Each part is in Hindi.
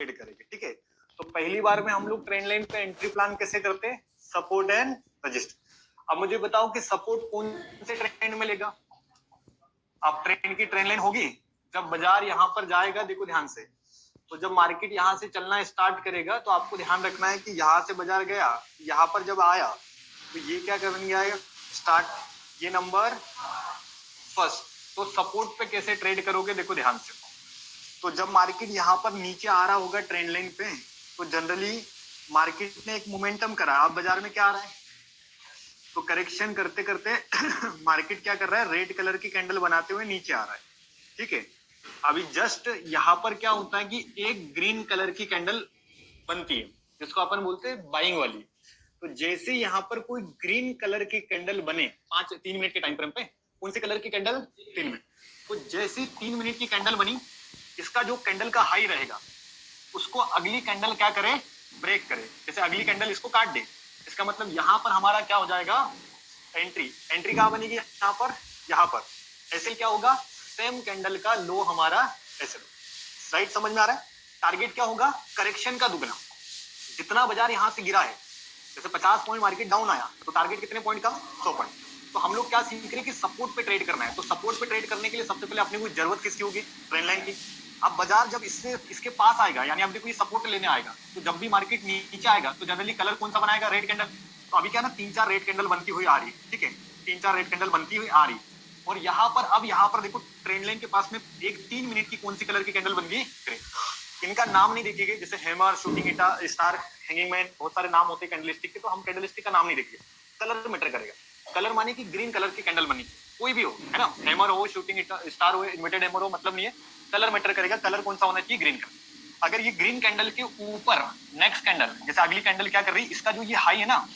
ट्रेड करेंगे, ठीक है। तो पहली बार में हम लोग ट्रेंड लाइन पे एंट्री प्लान कैसे करते हैं, सपोर्ट एंड रजिस्टर। अब मुझे बताओ कि सपोर्ट कौन से ट्रेंड में लेगा। अब ट्रेंड की ट्रेंड लाइन होगी जब बाजार यहाँ पर जाएगा, देखो ध्यान से, तो जब मार्केट यहाँ से चलना स्टार्ट करेगा तो आपको ध्यान रखना है कि यहाँ से बाजार गया, यहाँ पर जब आया तो ये क्या कर गया स्टार्ट, ये नंबर फर्स्ट। तो सपोर्ट पे कैसे ट्रेड करोगे, देखो ध्यान से। तो जब मार्केट यहाँ पर नीचे आ रहा होगा ट्रेंड लाइन पे, तो जनरली मार्केट ने एक मोमेंटम करा, अब बाजार में क्या आ रहा है, तो करेक्शन करते करते मार्केट क्या कर रहा है, रेड कलर की कैंडल बनाते हुए नीचे आ रहा है, ठीक है। अभी जस्ट यहाँ पर क्या होता है कि एक ग्रीन कलर की कैंडल बनती है जिसको अपन बोलते हैं बाइंग वाली। तो जैसे यहाँ पर कोई ग्रीन कलर की कैंडल बने 3 मिनट के टाइम फ्रेम पे, कौन सी कलर की कैंडल, 3 मिनट। तो जैसे 3 मिनट की कैंडल बनी, इसका जो कैंडल का हाई रहेगा उसको अगली कैंडल क्या करे, ब्रेक करे। जैसे अगली कैंडल इसको काट दे, इसका मतलब यहाँ पर हमारा क्या हो जाएगा, एंट्री। एंट्री कहाँ बनेगी, यहाँ पर, यहाँ पर। ऐसे क्या होगा, सेम कैंडल का लो हमारा ऐसे, राइट, समझ में आ रहा है। टारगेट क्या होगा, करेक्शन का दुगना। जितना बाजार यहाँ से गिरा है, जैसे 50 पॉइंट मार्केट डाउन आया तो टारगेट कितने पॉइंट का, 100 पॉइंट। तो हम लोग क्या सीख रहे हैं कि सपोर्ट पे ट्रेड करना है। तो सपोर्ट पे ट्रेड करने के लिए सबसे पहले अपने को जरूरत किसकी होगी, ट्रेंड लाइन की। अब बाजार जब इसके पास आएगा, यानी अब देखो ये सपोर्ट लेने आएगा, तो जब भी मार्केट नीचे आएगा तो जनरली कलर कौन सा बनाएगा, रेड कैंडल। तो अभी क्या ना 3-4 रेड कैंडल बनती हुई आ रही है, ठीक है, 3-4 रेड कैंडल बनती हुई आ रही। और यहाँ पर अब यहाँ पर देखो ट्रेंड लाइन के पास में एक 3 मिनट की कौन सी कलर की कैंडल बन गई, ग्रे। इनका नाम नहीं देखेंगे, जैसे hammer, shooting star, hanging man, बहुत सारे नाम होते हैं कैंडलस्टिक के, तो हम कैंडलस्टिक का नाम नहीं देखेंगे, कलर मैटर करेगा। कलर माने कि ग्रीन कलर की कैंडल बनी, कोई भी हो, है ना, हैमर हो, शूटिंग स्टार हो, इन्वर्टेड हैमर हो, मतलब नहीं है, कलर मैटर करेगा। कलर कौन सा होना चाहिए, ग्रीन कलर। अगर ये ग्रीन कैंडल के ऊपर नेक्स्ट कैंडल, जैसे अगली कैंडल क्या कर रही है, इसका जो ये हाई है ना,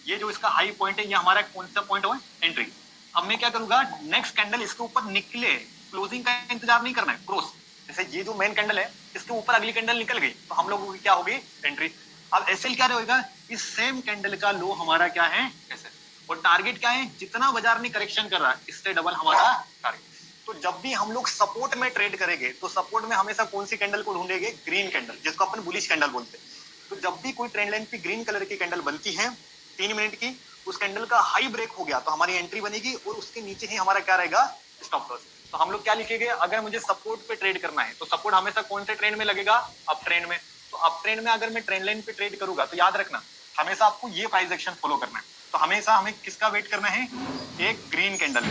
ये जो इसका हाई पॉइंट है, ये हमारा कौन सा पॉइंट हो, एंट्री। अब मैं क्या करूंगा, नेक्स्ट कैंडल इसके ऊपर निकले, क्लोजिंग का इंतजार नहीं करना है, क्रॉस। जैसे ये जो मेन कैंडल है, इसके ऊपर अगली कैंडल निकल गई तो हम लोगों की क्या होगी, एंट्री। अब एसएल क्या रहेगा, इस सेम कैंडल का लो हमारा क्या है, एसएल। और टारगेट क्या है, जितना बाजार ने करेक्शन कर रहा है इससे डबल हमारा टारगेट। तो जब भी हम लोग सपोर्ट में ट्रेड करेंगे तो सपोर्ट में हमेशा कौन सी कैंडल को ढूंढेंगे, ग्रीन कैंडल, जिसको अपन बुलिश कैंडल बोलते हैं। तो जब भी कोई ट्रेंड लाइन पे ग्रीन कलर की कैंडल बनती है 3 मिनट की, उस कैंडल का हाई ब्रेक हो गया तो हमारी एंट्री बनेगी और उसके नीचे ही हमारा क्या रहेगा, स्टॉप लॉस। तो हम लोग क्या लिखेंगे, अगर मुझे सपोर्ट पे ट्रेड करना है तो सपोर्ट हमेशा कौन से ट्रेंड में लगेगा, अप ट्रेंड में। तो अप ट्रेंड में अगर मैं ट्रेंड लाइन पे ट्रेड करूंगा तो याद रखना हमेशा आपको ये प्राइस एक्शन फॉलो करना है। तो हमेशा हमें किसका वेट करना है, एक ग्रीन कैंडल,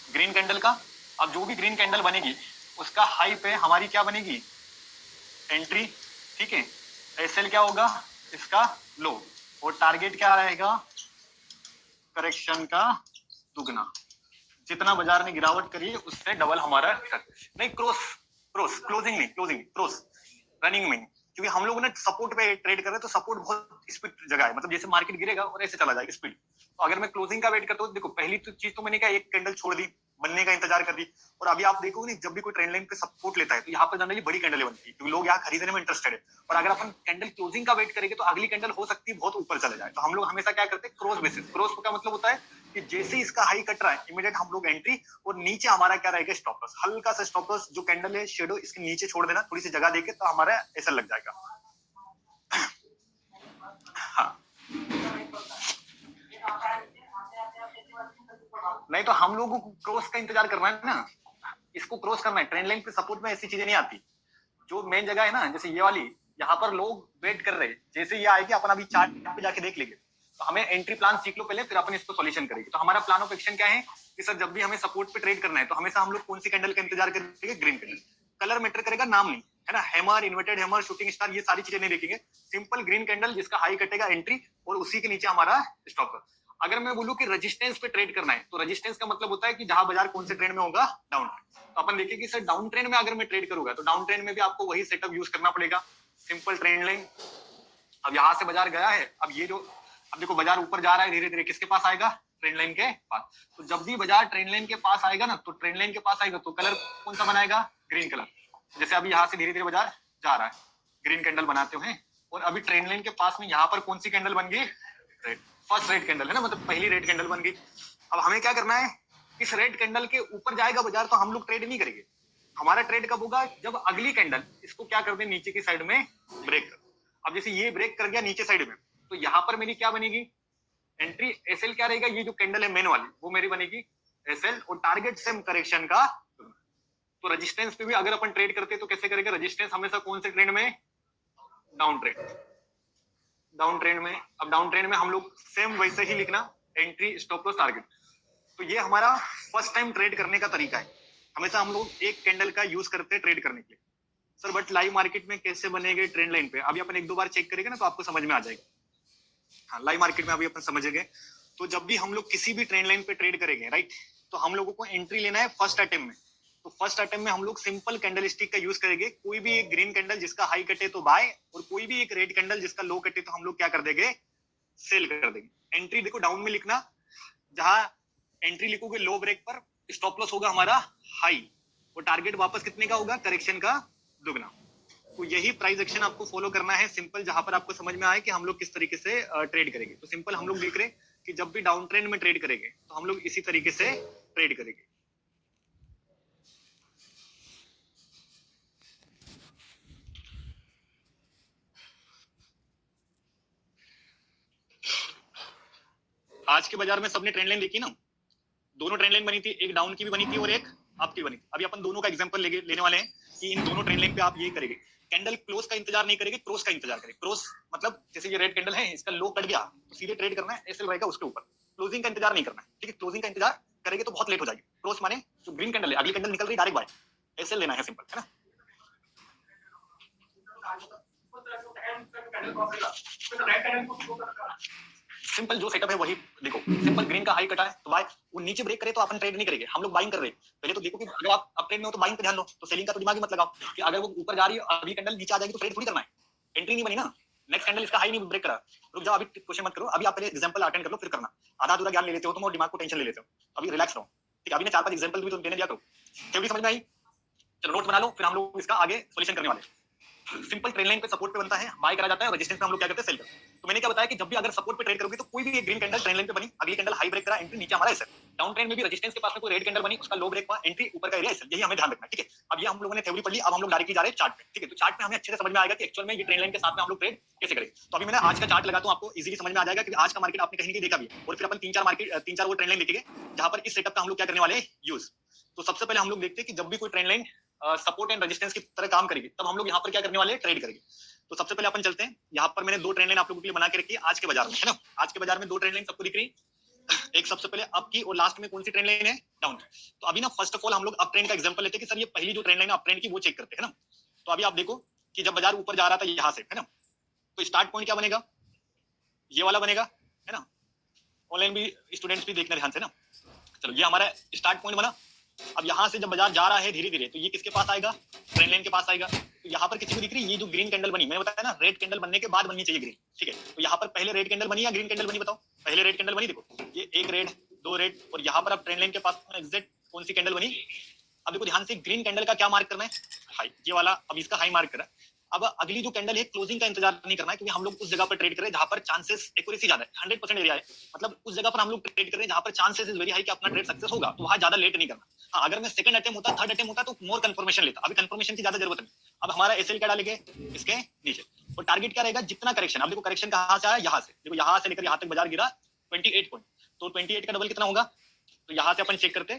ग्रीन कैंडल का। अब जो भी ग्रीन कैंडल बनेगी उसका हाई पे हमारी क्या बनेगी, एंट्री, ठीक है। एसएल क्या होगा, इसका लो, और टारगेट क्या रहेगा, करेक्शन का दुगना। जितना बाजार ने गिरावट करी है उससे डबल हमारा नहीं, क्रॉस, क्रॉस, क्लोजिंग नहीं, क्लोजिंग क्रॉस, रनिंग में। क्योंकि हम लोग ना सपोर्ट पे ट्रेड कर रहे हैं तो सपोर्ट बहुत स्पीड जगह है, मतलब जैसे मार्केट गिरेगा और ऐसे चला जाएगा स्पीड। तो अगर मैं क्लोजिंग का वेट करता हूँ, देखो पहली तो चीज तो मैंने क्या, एक कैंडल छोड़ दी, बनने का इंतजार कर दी। और अभी आप देखोगे नहीं, जब भी कोई ट्रेंड लाइन पे सपोर्ट लेता है तो यहाँ पर जनरली बड़ी कैंडल बनती है क्योंकि लोग यहाँ खरीदने में इंटरेस्टेड है। और अगर अपन कैंडल क्लोजिंग का वेट करेंगे तो अगली कैंडल हो सकती है बहुत ऊपर चले जाए। तो हम लोग हमेशा क्या करते हैं, क्रॉस बेसिस। क्रॉस का मतलब होता है कि जैसे इसका हाई कट रहा है इमीडिएट हम लोग एंट्री, और नीचे हमारा क्या रहेगा, स्टॉप लॉस। हल्का सा स्टॉप लॉस, जो कैंडल है शेडो इसके नीचे छोड़ देना, थोड़ी सी जगह देके, तो हमारा ऐसा लग जाएगा। हाँ, नहीं तो हम लोगों को क्रॉस का इंतजार करना है ना, इसको क्रॉस करना है। ट्रेंड लाइन पे सपोर्ट में ऐसी चीजें नहीं आती। जो मेन जगह है ना, जैसे ये वाली, यहाँ पर लोग वेट कर रहे हैं, जैसे ये आएगी अपन अभी चार्ट पे जाके देख लेंगे। तो हमें एंट्री प्लान सीख लो पहले, फिर अपन इसको सॉल्यूशन करेंगे। तो हमारा प्लान ऑफ एक्शन क्या है कि सर जब भी हमें सपोर्ट पे ट्रेड करना है तो हमेशा हम लोग कौन सी कैंडल का इंतजार करेंगे, ग्रीन कैंडल। कलर मैटर करेगा, नाम नहीं, है ना, hammer, inverted hammer, shooting star, ये सारी चीजें नहीं देखेंगे। सिंपल ग्रीन कैंडल जिसका हाई कटेगा, एंट्री, और उसी के नीचे हमारा स्टॉप लॉस। अगर मैं बोलूं कि रेजिस्टेंस पे ट्रेड करना है तो रेजिस्टेंस का मतलब होता है कि जहां बाजार कौन से ट्रेंड में होगा, डाउन। तो अपन देखिए कि सर डाउन ट्रेंड में अगर मैं ट्रेड करूंगा तो डाउन ट्रेंड में भी आपको वही सेटअप यूज करना पड़ेगा, सिंपल ट्रेंड लाइन। अब यहाँ से बाजार गया है, अब ये जो, अब देखो बाजार ऊपर जा रहा है धीरे धीरे, किसके पास आएगा, ट्रेंड लाइन के पास। तो जब भी बाजार ट्रेंड लाइन के पास आएगा ना, तो ट्रेंड लाइन के पास आएगा तो कलर कौन सा बनाएगा, ग्रीन कलर। जैसे अभी यहाँ से धीरे धीरे बाजार जा रहा है, ग्रीन कैंडल बनाते हुए, और अभी ट्रेंड लाइन के पास में यहाँ पर कौन सी कैंडल बन गई, रेड, फर्स्ट रेड कैंडल है ना, मतलब पहली रेड कैंडल बन गई। अब हमें क्या करना है, इस रेड कैंडल के ऊपर जाएगा बाजार तो हम लोग ट्रेड नहीं करेंगे, हमारा ट्रेड कब होगा? जब अगली कैंडल इसको क्या कर दे, नीचे की साइड में ब्रेक कर। अब जैसे ये ब्रेक कर गया नीचे साइड में, तो यहाँ पर मेरी क्या बनेगी? एंट्री एसएल क्या रहेगा? ये जो कैंडल है मेन वाली, वो मेरी बनेगी एसएल, और टारगेट सेम करेक्शन का। तो रेजिस्टेंस पे भी अगर अपन ट्रेड करते तो कैसे करेगा? रेजिस्टेंस हमेशा कौन से ट्रेंड में? Down trend. डाउन ट्रेंड में, अब डाउन ट्रेंड में हम लोग सेम वैसे ही लिखना, एंट्री स्टॉप लॉस टारगेट। तो ये हमारा फर्स्ट टाइम ट्रेड करने का तरीका है। हमेशा हम लोग एक कैंडल का यूज करते हैं ट्रेड करने के लिए। सर बट लाइव मार्केट में कैसे बनेंगे ट्रेंड लाइन पे? अभी अपन एक दो बार चेक करेंगे ना, तो आपको समझ में आ जाएगा। हाँ, लाइव मार्केट में अभी अपन समझेंगे। तो जब भी हम लोग किसी भी ट्रेंड लाइन पे ट्रेड करेंगे, राइट, तो हम लोगों को एंट्री लेना है फर्स्ट अटेम्प्ट में। तो फर्स्ट अटेम्प्ट में हम लोग सिंपल कैंडल स्टिक का यूज करेंगे। कोई भी एक ग्रीन कैंडल जिसका हाई कटे तो बाय, और कोई भी एक रेड कैंडल जिसका लो कटे तो हम लोग क्या कर देंगे? सेल कर देंगे। एंट्री देखो डाउन में लिखना, जहां एंट्री लिखोगे लो ब्रेक पर, स्टॉप लॉस होगा हमारा हाई, और टारगेट वापस कितने का होगा? करेक्शन का दुगना। तो यही प्राइस एक्शन आपको फॉलो करना है सिंपल, जहां पर आपको समझ में आए कि हम लोग किस तरीके से ट्रेड करेंगे। तो सिंपल हम लोग देख रहे कि जब भी डाउन ट्रेंड में ट्रेड करेंगे तो हम लोग इसी तरीके से ट्रेड करेंगे। आज के बाजार में सबने ट्रेंड लाइन देखी ना? दोनों ट्रेंड लाइन बनी थी, एक डाउन की भी बनी थी और एक अप की बनी थी। अभी अपन दोनों का एग्जांपल लेने वाले हैं कि इन दोनों ट्रेंड लाइन पे आप ये करेंगे, कैंडल क्लोज का इंतजार नहीं करेंगे, क्रॉस का इंतजार करेंगे। क्रॉस मतलब जैसे ये रेड कैंडल है, इसका लो कट गया तो सीधे ट्रेड करना है, एसएल रहेगा उसके ऊपर। क्लोजिंग का इंतजार नहीं करना है, ठीक है? क्लोजिंग का इंतजार करेंगे तो बहुत लेट हो जाएगी। क्रॉस माने जो ग्रीन कैंडल है, अगली कैंडल निकल रही डायरेक्ट बाय, एसएल लेना है, सिंपल है ना? सिंपल जो सेटअप है वही देखो। सिंपल ग्रीन का हाई कटा है तो बाय, वो नीचे ब्रेक करे तो अपन ट्रेड नहीं करेंगे, हम लोग बाइंग कर रहे हैं। पहले तो देखो कि अगर आप अप ट्रेंड में हो तो बाइंग पे ध्यान दो, तो सेलिंग का तो दिमाग ही मत लगाओ कि अगर वो ऊपर जा रही है अभी कैंडल नीचे आ जाएगी तो ट्रेड थोड़ी करना है। एंट्री नहीं बनी ना, नेक्स्ट कैंडल इसका हाई नहीं ब्रेक करा, रुक जाओ, अभी क्वेश्चन मत करो, अभी आप पहले एग्जांपल अटेंड कर लो फिर करना। आधा अधूरा ज्ञान ले लेते हो तुम और दिमाग को टेंशन ले लेते हो, अभी रिलैक्स रहो, ठीक है? अभी मैं 4-5 एग्जांपल भी तो देने दिया करो, थ्योरी समझ में आई? चलो नोट बना लो, फिर हम लोग इसका आगे सॉल्यूशन करने वाले हैं। सिंपल ट्रेंड लाइन पे सपोर्ट पे बनता है, बाय करा जाता है, और रेजिस्टेंस पे हम लोग क्या करते हैं? सेल करते हैं। तो मैंने क्या बताया कि जब भी अगर सपोर्ट पे ट्रेड करोगे तो कोई भी एक ग्रीन कैंडल ट्रेंड लाइन पे बनी, अगली कैंडल हाई ब्रेक करा, एंट्री नीचे हमारा एसएल। डाउन ट्रेंड में भी रेजिस्टेंस के पास में कोई रेड कैंडल बनी, उसका लो ब्रेक हुआ, एंट्री ऊपर का एरिया एसएल, यही हमें ध्यान रखना है, ठीक है? अब ये हम लोगों ने थ्योरी पढ़ ली, अब हम लोग डायरेक्टली जा रहे हैं चार्ट पे, ठीक है? तो चार्ट पे हमें अच्छे से समझ में आएगा कि एक्चुअल में ये ट्रेंड लाइन के साथ में हम लोग ट्रेड कैसे करें। तो अभी मैंने आज का चार्ट लगाता हूं, आपको इजीली समझ में आ जाएगा कि आज का मार्केट आपने कहीं नहीं देखा भी है, और फिर अपन 3-4 वो ट्रेंड लाइन देखेंगे जहां पर इस सेटअप का हम लोग क्या करने वाले हैं? यूज। तो सबसे पहले हम लोग देखते हैं कि जब भी कोई trend line support and resistance की तरह काम करेगी तब हम लोग यहाँ पर क्या करने वाले हैं? ट्रेड करेंगे। तो सबसे पहले अपन चलते हैं, यहाँ पर मैंने 2 ट्रेंड लाइन आप लोगों के लिए बना के रखी है आज के बाजार में, है ना? आज के बाजार में 2 ट्रेंड लाइन सबको दिख रही है, एक सबसे पहले अप की, और लास्ट में कौन सी ट्रेंड लाइन है? डाउन। तो अभी ना फर्स्ट ऑफ ऑल हम लोग अप ट्रेंड का एग्जांपल लेते हैं कि सर ये पहली जो ट्रेंड लाइन है अप ट्रेंड की वो चेक करते हैं, है ना? तो अभी आप देखो कि जब बाजार ऊपर जा रहा था यहाँ से, है ना, तो स्टार्ट पॉइंट क्या बनेगा? ये वाला बनेगा, है ना? ऑनलाइन भी स्टूडेंट्स भी देखना ध्यान से ना। चलो ये हमारा स्टार्ट पॉइंट बना। अब यहाँ से जब बाजार जा रहा है धीरे धीरे तो ये किसके पास आएगा? ट्रेंड लाइन के पास आएगा। तो यहाँ पर किसी को दिख रही है ये जो ग्रीन कैंडल बनी, मैंने बताया ना रेड कैंडल बनने के बाद बननी चाहिए ग्रीन, ठीक है? तो यहाँ पर पहले रेड कैंडल बनी या ग्रीन कैंडल बनी? बताओ। पहले रेड कैंडल बनी, देखो ये एक रेड, 2 रेड, और यहाँ पर अब ट्रेंड लाइन के पास एग्जैक्ट कौन सी कैंडल बनी? अब देखो ध्यान से, ग्रीन कैंडल का क्या मार्क करना है? हाई, ये वाला। अब इसका हाई मार्क करा। अब अगली जो कैंडल है क्लोजिंग का इंतजार नहीं करना है, क्योंकि हम लोग उस जगह पर ट्रेड कर रहे हैं जहां पर चांसेस एक्यूरेसी ज्यादा है, 100% एरिया है, मतलब उस जगह पर हम लोग ट्रेड कर रहे हैं जहां पर चांसेस इज वेरी हाई कि अपना ट्रेड सक्सेस होगा, तो वहां ज्यादा लेट नहीं करना। हाँ, अगर मैं सेकंड अटेम्प्ट होता, थर्ड अटेम्प्ट होता तो मोर कंफर्मेशन लेता, अभी कंफर्मेशन की ज्यादा जरूरत नहीं। अब हमारा एसएल क्या डालेंगे? इसके नीचे। और टारगेट क्या रहेगा? जितना करेक्शन, अब देखो करेक्शन कहां से आया? यहाँ से, देखो यहाँ से लेकर यहाँ तक बाजार गिरा 28 पॉइंट, तो 28 का डबल कितना होगा? तो यहाँ से अपन चेक करते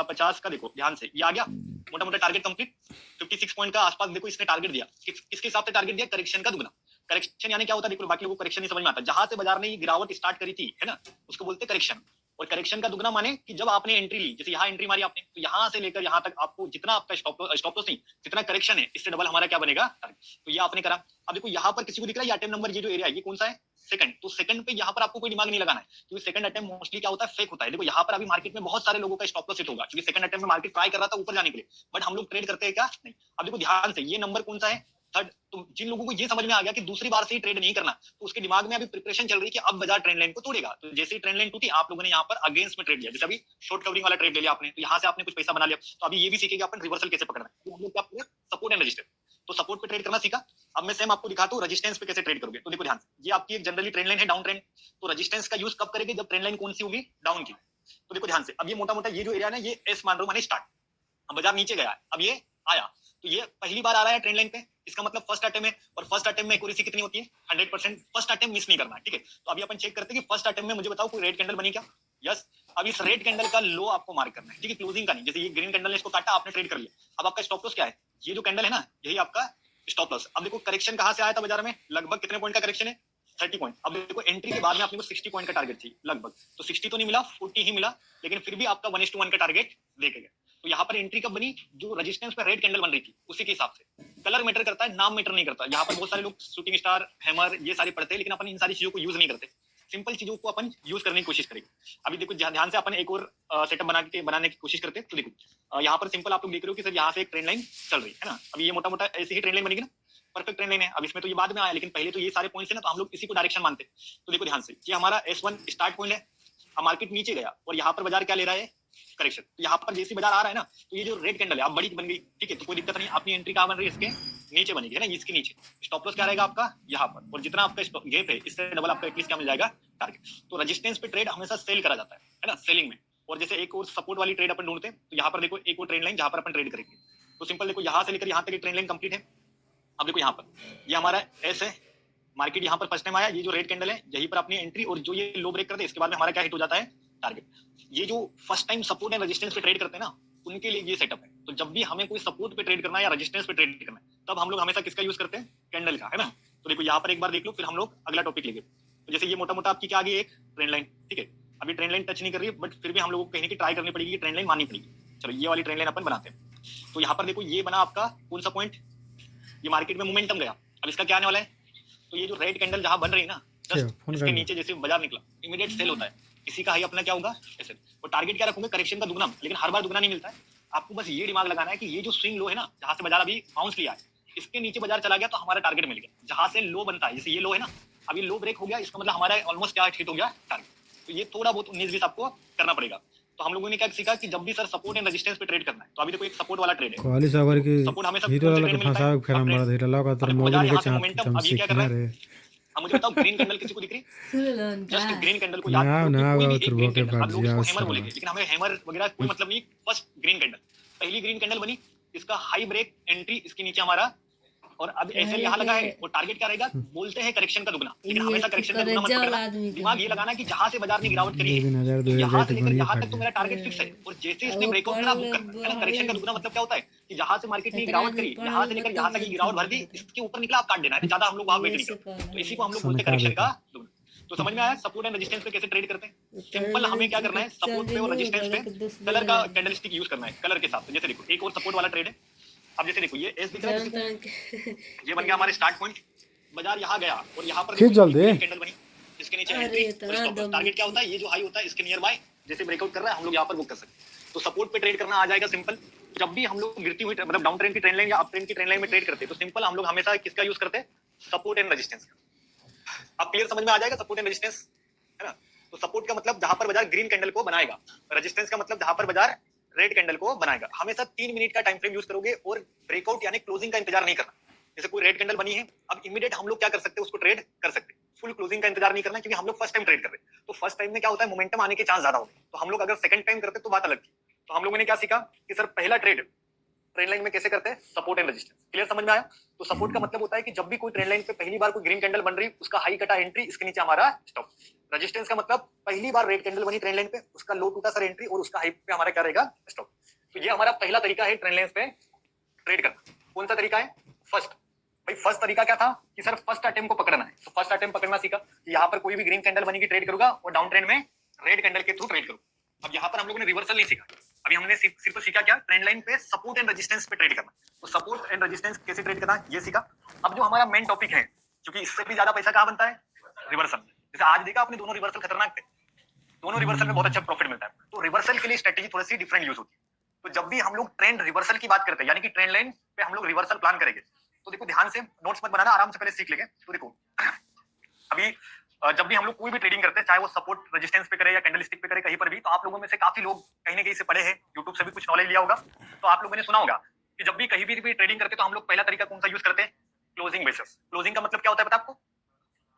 50 का, देखो ध्यान से ये आ गया मोटा मोटा टारगेट कंप्लीट। 56 पॉइंट का आसपास देखो इसने टारगेट दिया, किसके हिसाब से टारगेट दिया? करेक्शन का दुगना। करेक्शन यानी क्या होता है? देखो बाकी लोगों को करेक्शन नहीं समझ में आता, जहां से बाजार ने ये गिरावट स्टार्ट करी थी, है ना, उसको बोलते हैं करेक्शन। और करेक्शन का दुगना माने कि जब आपने एंट्री ली, जैसे यहाँ एंट्री मारी आपने, तो यहाँ से लेकर यहाँ तक आपको जितना आपका स्टॉप लॉस नहीं, जितना करेक्शन है इससे डबल हमारा क्या बनेगा? तो ये आपने करा। अब देखो यहाँ पर किसी को दिख रहा है ये अटेम्प्ट नंबर, ये जो एरिया है ये कौन सा है? सेकंड। तो सेकंड पे यहाँ पर आपको कोई दिमाग नहीं लगाना है, क्योंकि सेकंड अटेम्प्ट मोस्टली क्या होता है? फेक होता है। देखो यहाँ पर अभी मार्केट में बहुत सारे लोगों का स्टॉप लॉस हिट होगा, क्योंकि सेकंड अटेम्प्ट में मार्केट ट्राई कर रहा था ऊपर जाने के लिए, बट हम लोग ट्रेड करते हैं क्या? नहीं। अब देखो ध्यान से, ये नंबर कौन सा है? थर्ड। तो जिन लोगों को ये समझ में आ गया कि दूसरी बार से ही ट्रेड नहीं करना, तो उसके दिमाग में अभी प्रिपरेशन चल रही है कि अब बाजार ट्रेंड लाइन को तोड़ेगा। तो जैसे ही ट्रेंड लाइन टूटी, आप लोगों ने यहाँ पर अगेंस्ट में ट्रेड लिया, जैसे अभी शॉर्ट कवरिंग वाला ट्रेड ले लिया आपने, तो यहाँ से आपने कुछ पैसा बना लिया। तो अभी ये भी सीखेगा अपन रिवर्सल कैसे पकड़ना है। तो हम लोग क्या, सपोर्ट एंड रजिस्टेंस। तो सपोर्ट पे ट्रेड करना सीखा। अब मैं सेम आपको दिखाता हूँ रेजिस्टेंस पे कैसे ट्रेड करोगे। तो देखो ध्यान से, ये आपकी एक जनरली ट्रेंड लाइन है, डाउन ट्रेंड। तो रेजिस्टेंस का यूज कब करेंगे? जब ट्रेंड लाइन कौन सी होगी? डाउन की। तो देखो ध्यान से, अब ये मोटा मोटा ये जो एरिया है ना, ये एस मान लो, माने स्टार्ट। अब बाजार नीचे गया है, अब ये आया, तो ये पहली बार आ रहा है ट्रेंड लाइन पे, इसका मतलब फर्स्ट अटेम्प्ट है, और फर्स्ट अटेम्प्ट में एक्यूरेसी कितनी होती है 100%, फर्स्ट अटेम्प्ट मिस नहीं करना है, ठीक है। तो अभी अपन चेक करते हैं कि फर्स्ट अटेम्प्ट में मुझे बताओ कोई रेड कैंडल बनी क्या, यस। अब इस रेड कैंडल का लो आपको मार्क करना है, ठीक है, क्लोजिंग का नहीं। जैसे ये ग्रीन कैंडल ने इसको काटा, आपने ट्रेड कर लिया, अब आपका स्टॉप लॉस क्या है, ये जो कैंडल है ना, यही आपका स्टॉप लॉस। अब देखो करेक्शन कहां से आया था बाजार में, लगभग कितने पॉइंट का करेक्शन है, 30 पॉइंट। अब देखो एंट्री के बाद में आपने को 60 पॉइंट का टारगेट चाहिए लगभग, तो 60 तो नहीं मिला, 40 ही मिला, लेकिन फिर भी आपका 1:1 का टारगेट लेके गए। तो यहाँ पर एंट्री कब बनी, जो रेजिस्टेंस पे रेड कैंडल बन रही थी उसी के हिसाब से। कलर मैटर करता है, नाम मैटर नहीं करता। यहाँ पर बहुत सारे लोग शूटिंग स्टार, हैमर ये सारे पढ़ते हैं, लेकिन अपन इन सारी चीजों को यूज नहीं करते। सिंपल चीजों को अपन यूज करने की कोशिश करेंगे। अभी देखो ध्यान से अपन एक और सेटअप बनाने की कोशिश करते हैं। तो देखो यहाँ पर सिंपल आप लोग देख रहे हो कि सर यहाँ से एक ट्रेंड लाइन चल रही है ना, अभी ये मोटा मोटा ऐसी ही ट्रेंड लाइन बनेगी ना, परफेक्ट ट्रेंड लाइन है। अब इसमें तो ये बाद में आया, लेकिन पहले तो ये सारे पॉइंट्स है ना, तो हम लोग इसी को डायरेक्शन मानते हैं। तो देखो ध्यान से, ये हमारा S1 स्टार्ट पॉइंट है, अब मार्केट नीचे गया और यहाँ पर बाजार क्या ले रहा है, करेक्शन। तो यहाँ पर जैसे बाजार आ रहा है ना, तो ये जो रेड कैंडल है अब बड़ी बन गई, ठीक है, तो कोई दिक्कत नहीं, अपनी एंट्री कहाँ बन रही है, इसके नीचे बनेगी, है ना, इसके नीचे। स्टॉप लॉस क्या रहेगा आपका यहाँ पर, और जितना आपका गेप है इससे डबल आपका एटलीस्ट क्या मिल जाएगा, टारगेट। तो रेजिस्टेंस पे ट्रेड हमेशा सेल करा जाता है ना, सेलिंग में। और जैसे एक और सपोर्ट वाली ट्रेड अपन ढूंढते हैं, तो यहाँ पर देखो एक और ट्रेंड लाइन जहाँ पर अपन ट्रेड करेंगे। तो सिंपल देखो यहाँ से लेकर यहाँ तक ट्रेंड लाइन कंप्लीट है। अब देखो यहाँ पर ये हमारा एस है, मार्केट यहाँ पर फर्स्ट टाइम आया, ये जो रेड कैंडल है यहीं पर अपनी एंट्री, और जो ये लो ब्रेक करते हैं इसके बाद में हमारा क्या हिट हो जाता है, टारगेट। ये जो first time support and resistance पे ट्रेड करते हैं ना, उनके लिए ये सेटअप है। तो जब भी हमें कोई सपोर्ट पे ट्रेड करना है या रेजिस्टेंस पे ट्रेड करना है, तब हम लोग हमेशा किसका यूज करते हैं, कैंडल का, है ना। तो देखो यहाँ पर एक बार देख लो, फिर हम लोग अगला टॉपिक लेंगे। तो जैसे ये मोटा मोटा आपकी क्या आ गई, एक ट्रेंड लाइन, ठीक है। अभी ट्रेंड लाइन टच नहीं कर रही है, बट फिर भी हम लोगों को कहीं ना ट्राई करनी पड़ेगी, ट्रेंड लाइन माननी पड़ेगी। चलो ये वाली ट्रेंड लाइन अपन बनाते हैं। तो यहाँ पर देखो ये बना आपका कौन सा पॉइंट, ये मार्केट में मोमेंटम गया। अब इसका क्या आने वाला है, तो ये जो रेड कैंडल जहां बन रही है ना, जस्ट इसके नीचे जैसे बाजार निकला, इमीडिएट सेल होता है। इसी का हाई अपना क्या होगा, ऐसे। और टारगेट क्या रखूंगे, करेक्शन का दुगना, लेकिन हर बार दुगना नहीं मिलता है। आपको बस ये दिमाग लगाना है कि ये जो स्विंग लो है ना, जहां से बाजार अभी बाउंस लिया है, इसके नीचे बाजार चला गया तो हमारा टारगेट मिल गया। जहां से लो बनता है, जैसे ये लो है ना, अभी लो ब्रेक हो गया, इसका मतलब हमारा ऑलमोस्ट क्या हिट हो गया, टारगेट। तो ये थोड़ा बहुत 19-20 आपको करना पड़ेगा। तो हम लोगों ने क्या सीखा कि जब भी सर सपोर्ट एंड रेजिस्टेंस पे ट्रेड करना है, तो अभी देखो एक सपोर्ट वाला ट्रेड है, क्वालिस अगर की सपोर्ट हमेशा हीरो कौन से वाला ट्रेड को में मिलता फंसा है, फेरा मार हीरा लगा तर अब मोदी बाजार लेके यहाँ से चाहत मोमेंटम, तुम अब ये क्या कर सीखना रहा है, रे अब मुझे बताओ ग्रीन कैंडल किसी को दिख रही, जस्ट ग्रीन कैंडल को याद ना करो कि ना कोई भी उतर एक ग्रीन भोके कैंडल, पाट अब लोग जिया इसको हैमर सर बोलेंगे, लेकिन हमें हैमर वगैरह कोई मतलब नहीं। फर्स्ट ग्रीन कैंडल, पहली ग्रीन कैंडल बनी, इसका हाई ब्रेक एंट्री इसके नीचे हमारा, और अब ऐसे यहाँ लगा है, और टारगेट क्या रहेगा, बोलते हैं करेक्शन का दुगना, लेकिन हमेशा करेक्शन का दुगना मत पकड़ना। दिमाग ये लगाना कि जहां से बाजार ने गिरावट करी है, 2000 तो यहाँ से 2000 लेकर बढ़िया यहाँ फाट तक तो गया मेरा टारगेट फिक्स है, और जैसे इसने ब्रेकआउट करा बुक करना है ना। करेक्शन का दुगना मतलब क्या होता है कि जहां से मार्केट ने गिरावट करी, यहाँ से लेकर यहाँ तक गिरावट भर दी, इसके ऊपर निकला आप काट देना है, ज्यादा हम लोग वहां वेट नहीं करते। तो इसी को हम लोग बोलते हैं करेक्शन का दुगना। तो समझ में आया सपोर्ट एंड रेजिस्टेंस पे कैसे ट्रेड करते हैं। सिंपल हमें क्या करना है, सपोर्ट पे और रेजिस्टेंस पे कलर का कैंडलस्टिक यूज करना है, कलर के साथ। जैसे देखो एक और सपोर्ट वाला ट्रेड है, अब जैसे देखो ये एस दिख रहा है, ये बन गया हमारे स्टार्ट पॉइंट, बाजार यहाँ गया और यहाँ पर कैंडल बनी, इसके नीचे एंट्री और स्टॉप लॉस। टारगेट क्या होता है, ये जो हाई होता है इसके नियर बाय जैसे ब्रेकआउट कर रहा है, हम लोग यहाँ पर बुक कर सकते हैं। तो सपोर्ट पे ट्रेड करना आ जाएगा सिंपल। जब भी हम लोग गिरती हुई मतलब डाउन ट्रेंड की ट्रेंड लाइन या अप ट्रेंड की ट्रेंड लाइन में ट्रेड करते हैं, तो सिंपल हम लोग हमेशा किसका यूज करते हैं, सपोर्ट एंड रेजिस्टेंस का। अब क्लियर समझ में आ जाएगा सपोर्ट एंड रेजिस्टेंस, है ना। तो सपोर्ट का मतलब जहां पर बाजार ग्रीन कैंडल को बनाएगा, रेजिस्टेंस का मतलब जहां पर बाजार रेड कैंडल को बनाएगा। हमेशा 3 मिनट का टाइम फ्रेम यूज करोगे, और ब्रेकआउट यानी क्लोजिंग का इंतजार नहीं करना। जैसे कोई रेड कैंडल बनी है, अब इमीडिएट हम लोग क्या कर सकते हैं, उसको ट्रेड कर सकते हैं। फुल क्लोजिंग का इंतजार नहीं करना, क्योंकि हम लोग फर्स्ट टाइम ट्रेड कर रहे हैं। तो फर्स्ट टाइम में क्या होता है, मोमेंटम आने के चांस ज्यादा होते हैं। तो हम लोग अगर सेकंड टाइम करते तो बात अलग थी। तो हम लोगों ने क्या सीखा कि सर पहला ट्रेड ट्रेंड लाइन में कैसे करते हैं, सपोर्ट एंड रेजिस्टेंस। क्लियर समझ में आया। तो सपोर्ट का मतलब होता है कि जब भी कोई ट्रेंड लाइन पे पहली बार कोई ग्रीन कैंडल बन रही, उसका हाई कटा एंट्री, इसके नीचे हमारा स्टॉप। रेजिस्टेंस का मतलब पहली बार रेड कैंडल बनी ट्रेंड लाइन पे, उसका लो टूटा सर एंट्री, और उसका हाई पे हमारा क्या रहेगा, स्टॉप। तो ये हमारा पहला तरीका है ट्रेंड लाइन पे ट्रेड करना। कौन सा तरीका है, फर्स्ट। भाई फर्स्ट तरीका क्या था कि सर फर्स्ट अटेम्प्ट को पकड़ना है। तो फर्स्ट अटेम्प्ट पकड़ना सीखा कि यहाँ पर कोई भी ग्रीन कैंडल बनेगी ट्रेड करूंगा, और डाउन ट्रेंड में रेड कैंडल के थ्रू ट्रेड करूंगा। अब यहाँ पर हम लोगों ने रिवर्सल नहीं सीखा, अभी हमने सिर्फ सीखा क्या, ट्रेंड लाइन पे सपोर्ट एंड रेजिस्टेंस पे ट्रेड करना। तो सपोर्ट एंड रेजिस्टेंस कैसे ट्रेड करना ये सीखा। अब जो हमारा मेन टॉपिक है, क्योंकि इससे भी ज्यादा पैसा कहाँ बनता है, रिवर्सल। जैसे आज देखा आपने दोनों रिवर्सल खतरनाक थे, दोनों रिवर्सल में बहुत अच्छा प्रॉफिट मिलता है। तो रिवर्सल के लिए स्ट्रेटेजी थोड़ी सी डिफरेंट यूज होती है। तो जब भी हम लोग ट्रेंड रिवर्सल की बात करते हैं, यानी कि ट्रेंड लाइन पे हम लोग रिवर्सल प्लान करेंगे, तो देखो ध्यान से, नोट्स मत बनाना, आराम से पहले सीख लेंगे। तो देखो अभी जब भी हम लोग कोई भी ट्रेडिंग करते हैं, चाहे वो सपोर्ट रेजिस्टेंस पे करे या कैंडलस्टिक पे करे, कहीं पर भी, तो आप लोगों में से काफी लोग कहीं ना कहीं से पढ़े हैं, यूट्यूब से भी कुछ नॉलेज लिया होगा। तो आप लोगों ने सुना होगा कि जब भी कहीं भी ट्रेडिंग करते हैं, तो हम लोग पहला तरीका कौन सा यूज करते हैं, क्लोजिंग बेसिस। क्लोजिंग का मतलब क्या होता है पता आपको,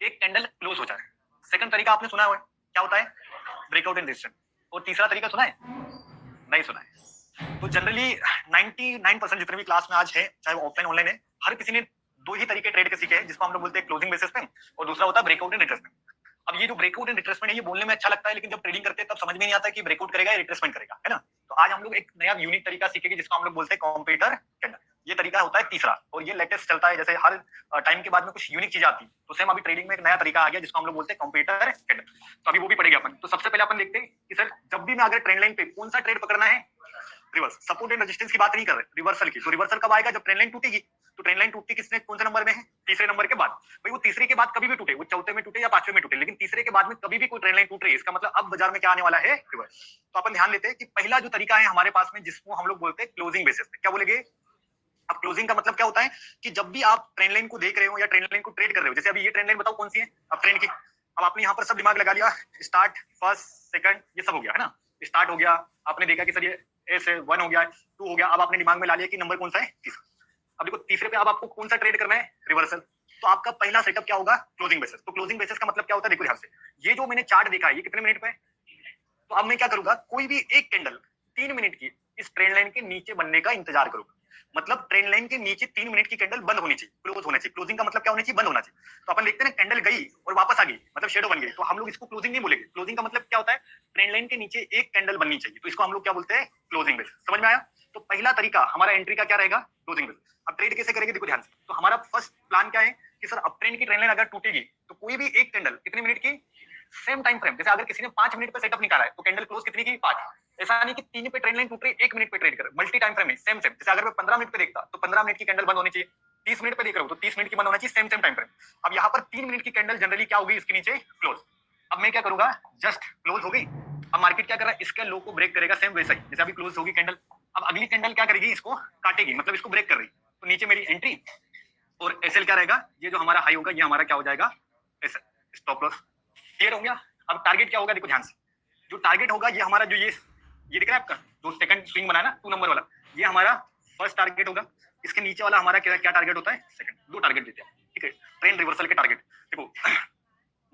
एक कैंडल क्लोज हो जाए। सेकंड तरीका आपने सुना हुआ है क्या होता है, ब्रेकआउट एंड रेजिस्टेंस। और तीसरा तरीका सुना है, नहीं सुना है, तो जनरली 99% जितने भी क्लास में आज है, चाहे वो ऑफलाइन ऑनलाइन है, हर किसी ने दो ही तरीके ट्रेड के सीखे हैं, जिसको हम लोग बोलते हैं क्लोजिंग बेसिस पे, और दूसरा होता है ब्रेकआउट एंड रिट्रेसमेंट। अब ये जो ब्रेकआउट एंड रिट्रेसमेंट है, ये बोलने में अच्छा लगता है, लेकिन जब ट्रेडिंग करते हैं तब समझ में नहीं आता कि ब्रेकआउट करेगा या रिट्रेसमेंट करेगा, है ना। तो आज हम लोग एक नया यूनिक तरीका सीखेंगे, जिसको हम लोग बोलते हैं कॉम्पिटिटर कैंडल। ये तरीका होता है तीसरा, और ये लेटेस्ट चलता है। जैसे हर टाइम के बाद में कुछ यूनिक चीज आती है, तो सेम अभी ट्रेडिंग में एक नया तरीका आ गया, जिसको हम लोग बोलते हैं कॉम्पिटिटर कैंडल। तो अभी वो भी पढ़ेगा अपन। तो सबसे पहले अपन देखते हैं कि सर, जब भी मैं अगर ट्रेंड लाइन पे कौन सा ट्रेड पकड़ना है, रिवर्स सपोर्ट एंड रेजिस्टेंस की बात नहीं कर रहे, रिवर्सल की। तो रिवर्सल कब आएगा? जब ट्रेंड लाइन टूटेगी। तो ट्रेंड लाइन टूटती किसने, कौन से नंबर में है? तीसरे नंबर के बाद। भाई वो तीसरे के बाद कभी भी टूटे, वो चौथे में टूटे या पांचवें में टूटे, लेकिन तीसरे के बाद में कभी भी कोई ट्रेंड लाइन टूट रही है, इसका मतलब अब बाजार में क्या आने वाला है? रिवर्स। तो अपन ध्यान देते हैं कि पहला जो तरीका है हमारे पास में, जिसको हम लोग बोलते हैं क्लोजिंग बेसिस पे। क्या बोलेंगे? अब क्लोजिंग का मतलब क्या होता है कि जब भी आप ट्रेंड लाइन को देख रहे हो या ट्रेंड लाइन को ट्रेड कर रहे हो, जैसे अभी ये ट्रेंड लाइन बताओ कौन सी है, अब ट्रेंड की। अब आपने यहाँ पर सब दिमाग लगा लिया, स्टार्ट, फर्स्ट, सेकंड, ये सब हो गया, है ना। स्टार्ट हो गया, आपने देखा कि सर ये एस 1 हो गया, 2 हो गया। अब आपने दिमाग में ला लिया कि नंबर कौन सा है? तीसरा। अब देखो तीसरे पे अब आपको कौन सा ट्रेड करना है? रिवर्सल। तो आपका पहला सेटअप क्या होगा? Closing basis. तो क्लोजिंग बेसिस का मतलब क्या होता है? देखो ध्यान से, ये जो मैंने चार्ट देखा है, ये कितने मिनट पे है? तो अब मैं क्या करूंगा, कोई भी एक कैंडल 3 मिनट की इस ट्रेंड लाइन के नीचे बनने का इंतजार करूंगा। मतलब ट्रेंड लाइन के नीचे 3 मिनट की कैंडल बंद होनी चाहिए, क्लोज होना चाहिए। क्लोजिंग का मतलब क्या होना चाहिए? बंद होना चाहिए। तो अपन देखते हैं ना, कैंडल गई और वापस आ गई, मतलब शेडो बन गई, तो हम लोग इसको क्लोजिंग नहीं बोलेंगे। क्लोजिंग का मतलब क्या होता है? ट्रेंड लाइन के नीचे एक कैंडल बननी चाहिए, तो इसको हम लोग क्या बोलते हैं? Closing basis. समझ में आया? तो पहला तरीका हमारा एंट्री का क्या रहेगा? Closing basis. अब ट्रेड कैसे करेंगे, देखो ध्यान से। तो हमारा फर्स्ट प्लान क्या है कि सर, अप ट्रेंड की ट्रेंड लाइन अगर टूटेगी तो कोई भी एक कैंडल कितने मिनट की, सेम टाइम फ्रेम। जैसे अगर किसी ने 5 मिनट पे सेटअप निकाला है, तो कैंडल क्लोज कितनी की? 5। ऐसा नहीं कि 3 पे ट्रेंड लाइन टूट रही है, 1 मिनट पे ट्रेड कर, मल्टी टाइम फ्रेम है, सेम सेम। जैसे अगर मैं 15 मिनट पे देखता तो 15 मिनट की कैंडल बंद होनी चाहिए, 30 मिनट पे देख रहा हूं तो 30 मिनट की बंद होना चाहिए, सेम सेम टाइम फ्रेम। अब यहाँ पर 3 मिनट की कैंडल जनरली क्या होगी? इसके नीचे क्लोज। अब मैं क्या करूंगा, जस्ट क्लोज हो गई। अब मार्केट क्या कर रहा है? इसका लो को ब्रेक करेगा, सेम वैसा ही जैसे अभी क्लोज होगी कैंडल। अब अगली कैंडल क्या करेगी? इसको काटेगी, मतलब इसको ब्रेक कर रही, तो नीचे मेरी एंट्री। और एसएल क्या रहेगा? ये जो हमारा हाई होगा, ये हमारा क्या हो जाएगा? SL, stop loss. क्लियर हो गया? अब टारगेट क्या होगा, देखो ध्यान से। जो टारगेट होगा, ये हमारा जो ये दिख रहा है आपका, जो सेकंड स्विंग बना है ना 2 नंबर वाला, ये हमारा फर्स्ट टारगेट होगा। इसके नीचे वाला हमारा क्या टारगेट होता है? सेकंड। 2 टारगेट देते हैं, ठीक है, ट्रेंड रिवर्सल के टारगेट। देखो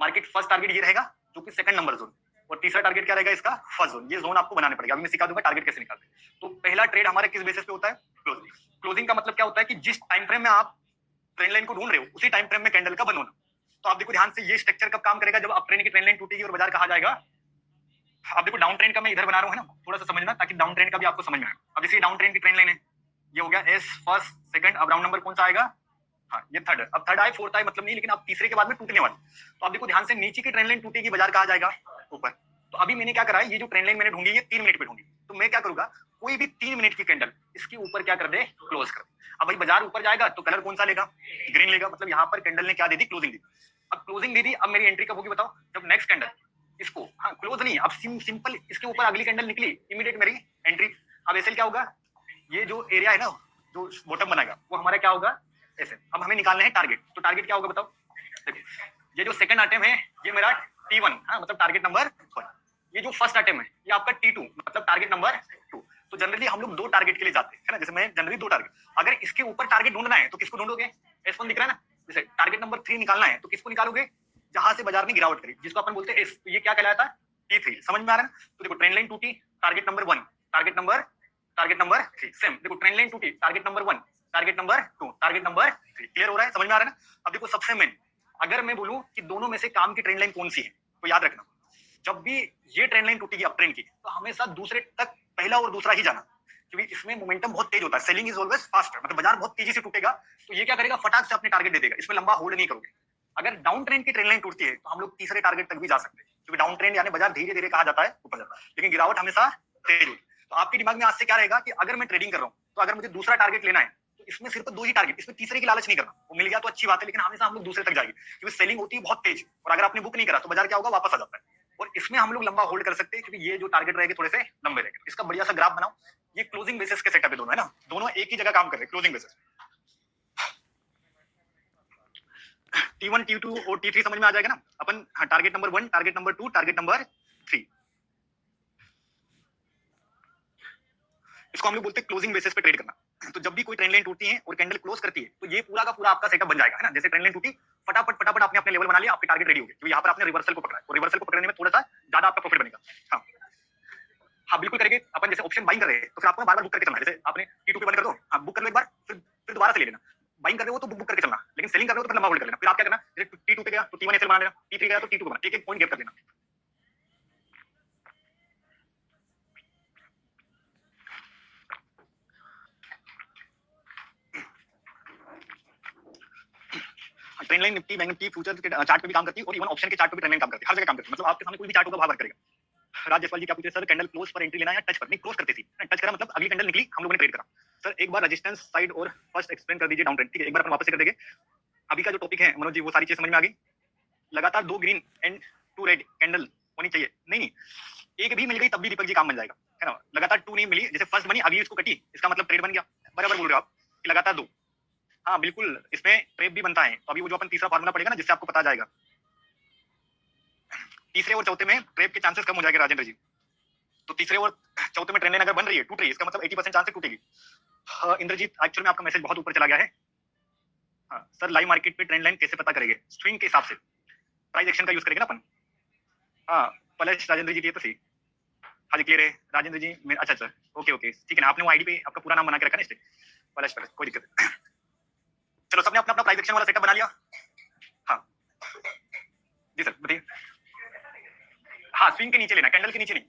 मार्केट फर्स्ट टारगेट ये रहेगा, जो कि सेकंड नंबर जोन, और तीसरा टारगेट क्या रहेगा? इसका फर्स्ट जोन। ये जोन आपको बनाने पड़ेगा, अभी मैं सिखा दूंगा टारगेट कैसे निकालते हैं। तो पहला ट्रेड हमारे किस बेसिस पे होता है? क्लोजिंग। क्लोजिंग का मतलब क्या होता है कि जिस टाइम फ्रेम में आप ट्रेंड लाइन को ढूंढ रहे हो, उसी टाइम फ्रेम में कैंडल का बंद होना। तो आप देखो ध्यान से, ये स्ट्रक्चर कब काम करेगा? जब अप ट्रेंड की ट्रेंड लाइन टूटेगी और बाजार कहा जाएगा। अब देखो डाउन ट्रेंड का मैं इधर बना रहा हूँ, है ना, थोड़ा सा समझना, ताकि डाउन ट्रेंड का भी आपको समझ में आए। अब जैसे डाउन ट्रेंड की ट्रेंड लाइन है, ये हो गया एस फर्स्ट सेकंड, अब राउंड नंबर कौन सा आएगा? हाँ, ये थर्ड। अब थर्ड आए, फोर्थ आए, मतलब नहीं, लेकिन अब तीसरे के बाद में टूटने वाला। तो आप देखो ध्यान से, नीचे की ट्रेंड लाइन टूटेगी, बाजार कहा जाएगा ऊपर। तो अभी मैंने क्या करा है, ये जो ट्रेंड लाइन मैंने ढूंढी, ये 3 मिनट पे ढूंढी, तो मैं क्या करूंगा, कोई भी 3 मिनट की कैंडल इसके ऊपर क्या कर दे? क्लोज कर। अब भाई बाजार ऊपर जाएगा तो कलर कौन सा लेगा? ग्रीन लेगा, मतलब यहाँ पर कैंडल ने क्या दे दी? क्लोजिंग दी। अब क्लोजिंग दे दी, अब मेरी एंट्री कब होगी बताओ? जब नेक्स्ट कैंडल इसको, हाँ क्लोज नहीं, अब सिंपल इसके ऊपर अगली कैंडल निकली, इमीडिएट मेरी एंट्री। अब ऐसे क्या होगा, ये जो एरिया है ना, जो बॉटम बनेगा, वो हमारा क्या होगा? ऐसे। अब हमें निकालना है टारगेट, तो टारगेट क्या होगा बताओ? देखो, ये जो सेकंड आइटम है, ये मेरा T1, हाँ, मतलब टारगेट नंबर 1। ये जो फर्स्ट आइटम है, ये आपका T2, मतलब टारगेट नंबर 2। तो जनरली हम लोग 2 टारगेट के लिए जाते हैं, है ना। जैसे मैं जनरली 2 टारगेट, अगर इसके ऊपर टारगेट ढूंढना है तो किसको ढूंढोगे? S1 दिख रहा है ना। जैसे टारगेट नंबर 3 निकालना है तो किसको निकालोगे? जहां से बाजार ने गिरावट करी, जिसको अपन बोलते हैं S, तो ये क्या कहलाता है? T3। समझ में आ रहा है? तो देखो ट्रेंड लाइन टूटी, target number 1, target number 3, same. देखो ट्रेंड लाइन टूटी, target number 1, target number 2, target number 3। Clear हो रहा है? समझ में आ रहा है ना? अब देखो सबसे मेन, अगर मैं बोलूं कि दोनों में से काम की ट्रेंड लाइन कौन सी है, तो याद रखना, जब भी ये ट्रेंड लाइन टूटेगी अप ट्रेंड की, तो हमेशा दूसरे तक पहला और दूसरा ही जाना, क्योंकि इसमें मोमेंटम बहुत तेज होता है। सेलिंग इज ऑलवेज फास्टर, मतलब बाजार बहुत तेजी से टूटेगा, तो ये क्या करेगा? फटाक से अपने टारगेट दे देगा, इसमें लंबा होल्ड नहीं करोगे। अगर डाउन ट्रेंड की ट्रेंड लाइन टूटती है, तो हम लोग तीसरे टारगेट तक भी जा सकते हैं, क्योंकि डाउन ट्रेंड यानी बाजार धीरे धीरे कहा जाता है ऊपर जाता है, लेकिन गिरावट हमेशा तेज होती है। तो आपके दिमाग में आज से क्या रहेगा कि अगर मैं ट्रेडिंग कर रहा हूँ, तो अगर मुझे दूसरा टारगेट लेना है, तो इसमें सिर्फ 2 ही टारगेट, इसमें तीसरे की लालच नहीं करना। वो मिल गया तो अच्छी बात है, लेकिन हमेशा हम लोग दूसरे तक जाएंगे, क्योंकि सेलिंग होती है बहुत तेज, और अगर आपने बुक नहीं करा तो बाजार क्या होगा? वापस आ जाता है। और इसमें हम लोग लंबा होल्ड कर सकते हैं, क्योंकि ये जो टारगेट रहेंगे थोड़े से लंबे रहेंगे। इसका बढ़िया सा ग्राफ बनाओ। ये क्लोजिंग बेसिस के सेटअप है दोनों, है ना, दोनों एक ही जगह काम कर रहे हैं क्लोजिंग बेसिस। T1, T2 और T3 समझ में आ जाएगा ना अपन? हाँ, target number 1, target number 2, target number 3, इसको हम लोग बोलते हैं क्लोजिंग बेसिस पे ट्रेड करना। तो जब भी कोई ट्रेंड लाइन टूटती है और कैंडल क्लोज करती है, तो ये पूरा का पूरा आपका सेटअप बन जाएगा, है ना। जैसे ट्रेंड लाइन टूटी, फटाफट फटाफट आपने अपने लेवल बना लिया, आपके टारगेट रेडी हो गए, क्योंकि यहाँ पर आपने रिवर्सल को पकड़ा है, और रिवर्सल को पकड़ने में थोड़ा सा ज्यादा आपका प्रॉफिट बनेगा। हाँ हाँ बिल्कुल करेंगे। अपन जैसे ऑप्शन बाइंग कर रहे हैं तो फिर आपको बार बार बुक करके चलना है। जैसे आपने T2 पे बंद कर दो, हाँ बुक कर लो एक बार, फिर दोबारा से ले लेना। बाइंग कर रहे हो तो बुक करके चलना, लेकिन सेलिंग कर रहे हो तो फिर लंबा होल्ड कर लेना। फिर आप क्या करना, जैसे T2 पे गया तो T1 एसएल बना लेना, T3 गया तो T2 बना, एक एक पॉइंट गैप कर लेना। Trend line Nifty, bank Nifty, future के चार्ट पे भी काम करती है और इवन ऑप्शन के चार्ट पे भी ट्रेंड लाइन काम करती है, हर जगह काम करती है। मतलब आपके सामने कोई भी चार्ट होगा, वहां वर्क करेगा। राज जायसवाल जी क्या पूछते हैं, सर कैंडल क्लोज पर एंट्री लेना या टच पर? नहीं, क्लोज करते थी, टच करा मतलब अगली कैंडल निकली, हम लोगों ने ट्रेड करा। सर एक बार रेजिस्टेंस साइड और फर्स्ट एक्सप्लेन कर दीजिए डाउन ट्रेंड। ठीक है, एक बार अपन वापस से कर देंगे। अभी का जो टॉपिक है मनोज जी, वो सारी चीज समझ में आ गई। लगातार 2 ग्रीन एंड 2 रेड कैंडल होनी चाहिए। नहीं, एक भी मिल गई तब भी दीपक जी काम बन जाएगा, है ना। लगातार 2 नहीं मिली, जैसे फर्स्ट बनी अगली इसको कटी, इसका मतलब ट्रेड बन गया। बराबर बोल रहे हो आप कि लगातार 2। हाँ बिल्कुल, इसमें ट्रेप भी बनता है। तो अभी वो जो अपन तीसरा फार्मूला पड़ेगा ना, जिससे आपको पता जाएगा, तीसरे और चौथे में ट्रेप के चांसेस कम हो जाएंगे राजेंद्र जी। तो तीसरे और चौथे में ट्रेंड लाइन अगर बन रही है, टूट रही है, इसका मतलब 80% चांस टूटेगी। इंद्रजीत, एक्चुअल में आपका मैसेज बहुत ऊपर चला गया है। हाँ सर, लाइव मार्केट पे ट्रेंड लाइन कैसे पता करेंगे? स्विंग के हिसाब से, प्राइस एक्शन का यूज करेंगे ना अपन। हाँ पलश राजेंद्र जी, ये तो सही। हाँ जी क्लियर है राजेंद्र जी। अच्छा अच्छा, ओके ओके, ठीक है ना। आपने वो आईडी पे आपका पूरा नाम बना के रखा ना, इसलिए पलश पलश, कोई दिक्कत नहीं। चलो, सबने अपना अपना प्राइस एक्शन वाला सेटअप बना लिया। हाँ जी सर बताइए। हाँ स्विंग के नीचे लेना, कैंडल के नीचे नहीं।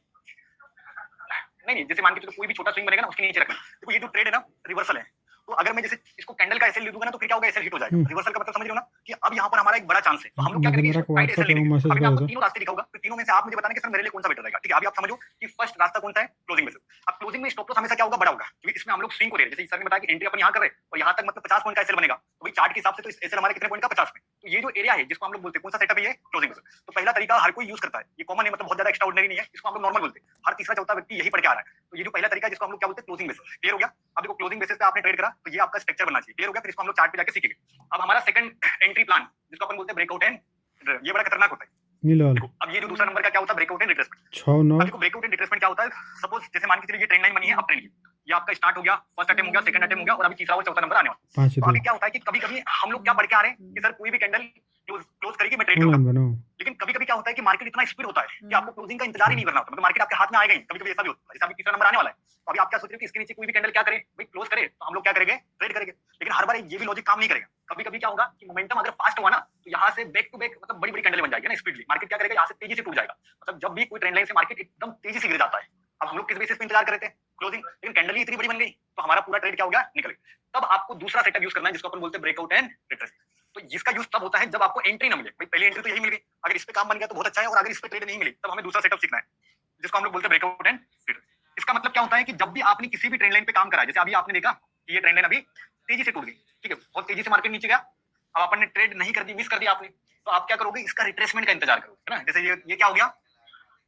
नहीं, जैसे मान के चलो कोई भी छोटा स्विंग बनेगा ना, उसके नीचे रखना। देखो ये जो ट्रेड है ना, रिवर्सल है। तो अगर मैं जैसे इसको कैंडल का एसएल ले दूंगा ना, तो फिर क्या होगा, एसएल हिट हो जाएगा। रिवर्सल का मतलब समझ रहे हो ना, कि अब यहाँ पर हमारा एक बड़ा चांस है। तो हम लोग क्या करेंगे, इसको टाइट एसएल लेंगे। अभी मैं आपको तीनों रास्ते दिखाऊंगा, फिर तीनों में से आप मुझे बताना कि सर मेरे लिए कौन सा बेटर रहेगा। ठीक है, अभी आप समझो कि फर्स्ट रास्ता कौन सा है, क्लोजिंग में से। अब क्लोजिंग में स्टॉप लॉस हमेशा क्या होगा, बड़ा होगा, क्योंकि इसमें हम लोग स्विंग को ले रहे हैं। जैसे सर ने बताया कि एंट्री अपन यहाँ कर रहे हैं और यहाँ तक मतलब 50 पॉइंट का एसएल बनेगा। तो भाई चार्ट के हिसाब से तो एसएल हमारे कितने पॉइंट का, 50 में। तो ये जो एरिया है जिसको हम लोग बोलते हैं, कौन सा सेटअप है ये, क्लोजिंग में से। तो पहला तरीका हर कोई यूज करता है, ये कॉमन है, मतलब बहुत ज्यादा एक्स्ट्रा ऑर्डिनरी नहीं है। इसको हम लोग नॉर्मल बोलते हैं, हर तीसरा चौथा व्यक्ति यही पढ़ के आ रहा है। तो ये जो पहला तरीका है, जिसको हम लोग क्या बोलते हैं, क्लोजिंग बेसिस। क्लियर हो गया। अब देखो क्लोजिंग बेसिस पे आपने ट्रेड करा, तो ये आपका स्ट्रक्चर बनना चाहिए। क्लियर हो गया। फिर इसको हम लोग चार्ट पे जाके सीखेंगे। अब हमारा सेकंड एंट्री प्लान, जिसको अपन बोलते हैं ब्रेकआउट एंड, ये बड़ा खतरनाक होता है। देखो अब ये जो दूसरा नंबर का क्या होता है, ब्रेकआउट एंड रिट्रेसमेंट। 6-9 अब देखो ब्रेकआउट एंड रिट्रेसमेंट क्या होता है। सपोज जैसे मान के चलिए ये ट्रेंड लाइन बनी है, अप ट्रेंड की, ये आपका स्टार्ट हो गया, फर्स्ट अटेम्प्ट हो गया, सेकंड अटेम्प्ट हो गया, और अभी तीसरा और चौथा नंबर आने वाला है। तो अभी क्या होता है कि कभी कभी हम लोग क्या पढ़ के आ रहे हैं कि सर कोई भी कैंडल क्लोज करेगी, मैं ट्रेड करूंगा। लेकिन कभी कभी क्या होता है कि मार्केट इतना स्पीड होता है कि आपको क्लोजिंग का इंतजार ही नहीं करना होता, मतलब मार्केट आपके हाथ में आएगा ही। कभी कभी ऐसा भी होता है, जैसे अभी तीसरा नंबर आने वाला है, तो अभी आप क्या सोच रहे हो कि इसके नीचे कोई भी कैंडल क्या करे, भाई क्लोज करे, तो हम लोग क्या करेंगे, ट्रेड करेंगे। लेकिन हर बार ये भी लॉजिक काम नहीं करेगा। कभी कभी क्या होगा कि मोमेंटम अगर फास्ट हुआ ना, तो यहाँ से बैक टू बैक मतलब बड़ी बड़ी कैंडल बन जाएगी ना स्पीडली। मार्केट क्या करेगा, यहाँ से तेजी से टूट जाएगा। मतलब जब भी कोई ट्रेंड लाइन से मार्केट एकदम तेजी से गिर जाता है, अब हम लोग किस बेसिस पे इंतजार कर रहे थे, क्लोजिंग, लेकिन कैंडल ही इतनी बड़ी बन गई, तो हमारा पूरा ट्रेड क्या हो गया, निकल गया। तब आपको दूसरा सेटअप यूज करना है, जिसको अपन बोलते हैं ब्रेकआउट एंड रिट्रेसमेंट। तो जिसका यूज तब होता है जब आपको एंट्री ना मिले। भाई पहली एंट्री तो यही मिल गई, अगर इस पे काम बन गया तो बहुत अच्छा है, और अगर इस पे ट्रेड नहीं मिली तब हमें दूसरा सेटअप सीखना है, जिसको हम लोग बोलते हैं ब्रेकआउट एंड रिट्रेसमेंट। इसका मतलब क्या होता है कि जब भी आपने किसी भी ट्रेंड लाइन पे काम करा, जैसे अभी आपने देखा कि ये ट्रेंड लाइन अभी तेजी से टूट गई, ठीक है, बहुत तेजी से मार्केट नीचे गया, अब आपने ट्रेड नहीं कर दी, मिस कर दिया आपने, तो आप क्या करोगे, इसका रिट्रेसमेंट का इंतजार करोगे, है ना। जैसे ये क्या हो गया,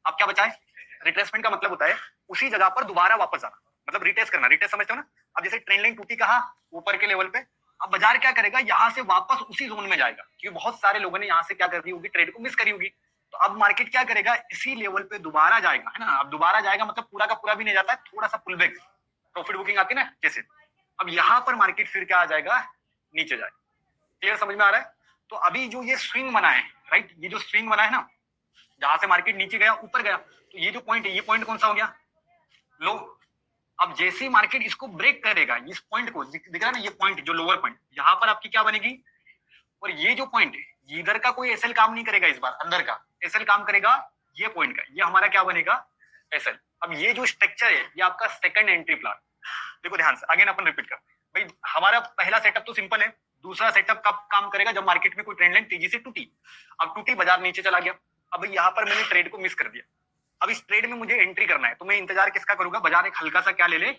आप क्या बचा है, रिट्रेसमेंट का मतलब होता है उसी जगह पर दोबारा वापस जाना, मतलब रिटेस्ट करना। रिटेस्ट समझते हो ना। अब जैसे ट्रेंड लाइन टूटी कहाँ, ऊपर के लेवल पे, अब बाजार क्या करेगा, यहाँ से वापस उसी जोन में जाएगा, क्योंकि बहुत सारे लोगों ने यहाँ से क्या कर दी होगी, ट्रेड को मिस करी होगी। तो अब मार्केट क्या करेगा, इसी लेवल पे दोबारा जाएगा, है ना। अब दोबारा जाएगा मतलब पूरा का पूरा भी नहीं जाता है, थोड़ा सा पुल बैक, प्रॉफिट बुकिंग आती है ना जैसे। अब यहाँ पर मार्केट फिर क्या आ जाएगा, नीचे जाएगा। क्लियर, समझ में आ रहा है। तो अभी जो ये स्विंग बना है, राइट, ये जो स्विंग बना है ना, जहां से मार्केट नीचे गया ऊपर गया, तो ये जो पॉइंट है, ये पॉइंट कौन सा हो गया, लो। अब जैसे ही मार्केट इसको ब्रेक करेगा, इस पॉइंट को दिख रहा है ना, ये पॉइंट जो लोअर पॉइंट, यहाँ पर आपकी क्या बनेगी, और ये जो पॉइंट है, इधर का कोई एसएल काम नहीं करेगा, इस बार अंदर का एसएल काम करेगा, ये पॉइंट का, ये हमारा क्या बनेगा, एसएल। अब ये जो स्ट्रक्चर है, ये आपका सेकंड एंट्री प्लान। देखो ध्यान से, अगेन अपन रिपीट कर, भाई हमारा पहला सेटअप तो सिंपल है। दूसरा सेटअप कब काम करेगा, जब मार्केट में कोई ट्रेंड लाइन तेजी से टूटी। अब टूटी, बाजार नीचे चला गया, अब यहाँ पर मैंने ट्रेड को मिस कर दिया। अब इस ट्रेड में मुझे एंट्री करना है, तो मैं इंतजार किसका करूंगा, बाजार एक हल्का सा क्या ले ले।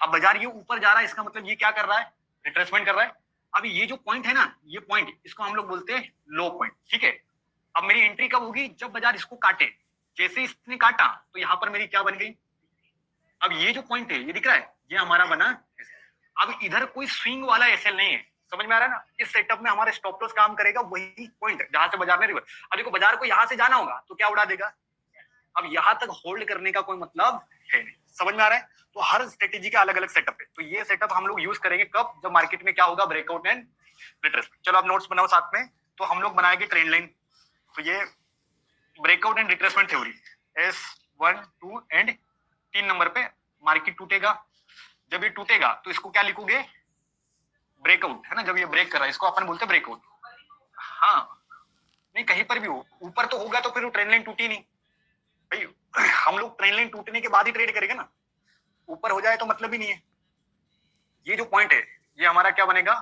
अब बाजार ये ऊपर जा रहा है, इसका मतलब ये क्या कर रहा है, रिट्रेसमेंट कर रहा है। अब ये जो पॉइंट है ना, ये पॉइंट, इसको हम लोग बोलते हैं लो पॉइंट, ठीक है। अब मेरी एंट्री कब होगी, जब बाजार इसको काटे। जैसे इसने काटा, तो यहाँ पर मेरी क्या बन गई, अब ये जो पॉइंट है, ये दिख रहा है, ये हमारा बना। अब इधर कोई स्विंग वाला एसएल नहीं है, समझ में आ रहा है ना। इस सेटअप में हमारे स्टॉप लॉस काम करेगा, वही पॉइंट जहां से बाजार ने रिवर्स। अब देखो बाजार को यहाँ से जाना होगा, तो क्या उड़ा देगा। अब यहाँ तक होल्ड करने का कोई मतलब है नहीं, समझ में आ रहा है। तो हर स्ट्रेटेजी का अलग अलग सेटअप है। तो ये सेटअप हम लोग यूज करेंगे कब, जब मार्केट में क्या होगा, ब्रेकआउट एंड रिट्रेसमेंट। चलो आप नोट्स बनाओ साथ में। तो हम लोग बनाएंगे ट्रेंड लाइन। तो ये breakout and retracement theory, S 1 2 and 3 number पे मार्केट टूटेगा। जब ये टूटेगा तो इसको क्या लिखोगे, ब्रेकआउट, है ना। जब ये ब्रेक कर रहा है इसको अपन बोलते हैं ब्रेकआउट। हाँ, नहीं कहीं पर भी हो, ऊपर तो होगा तो फिर वो ट्रेंड लाइन टूटी नहीं भाई। हम लोग ट्रेंड लाइन टूटने के बाद ही ट्रेड करेंगे ना, ऊपर हो जाए तो मतलब ही नहीं है। ये जो पॉइंट है ये हमारा क्या बनेगा,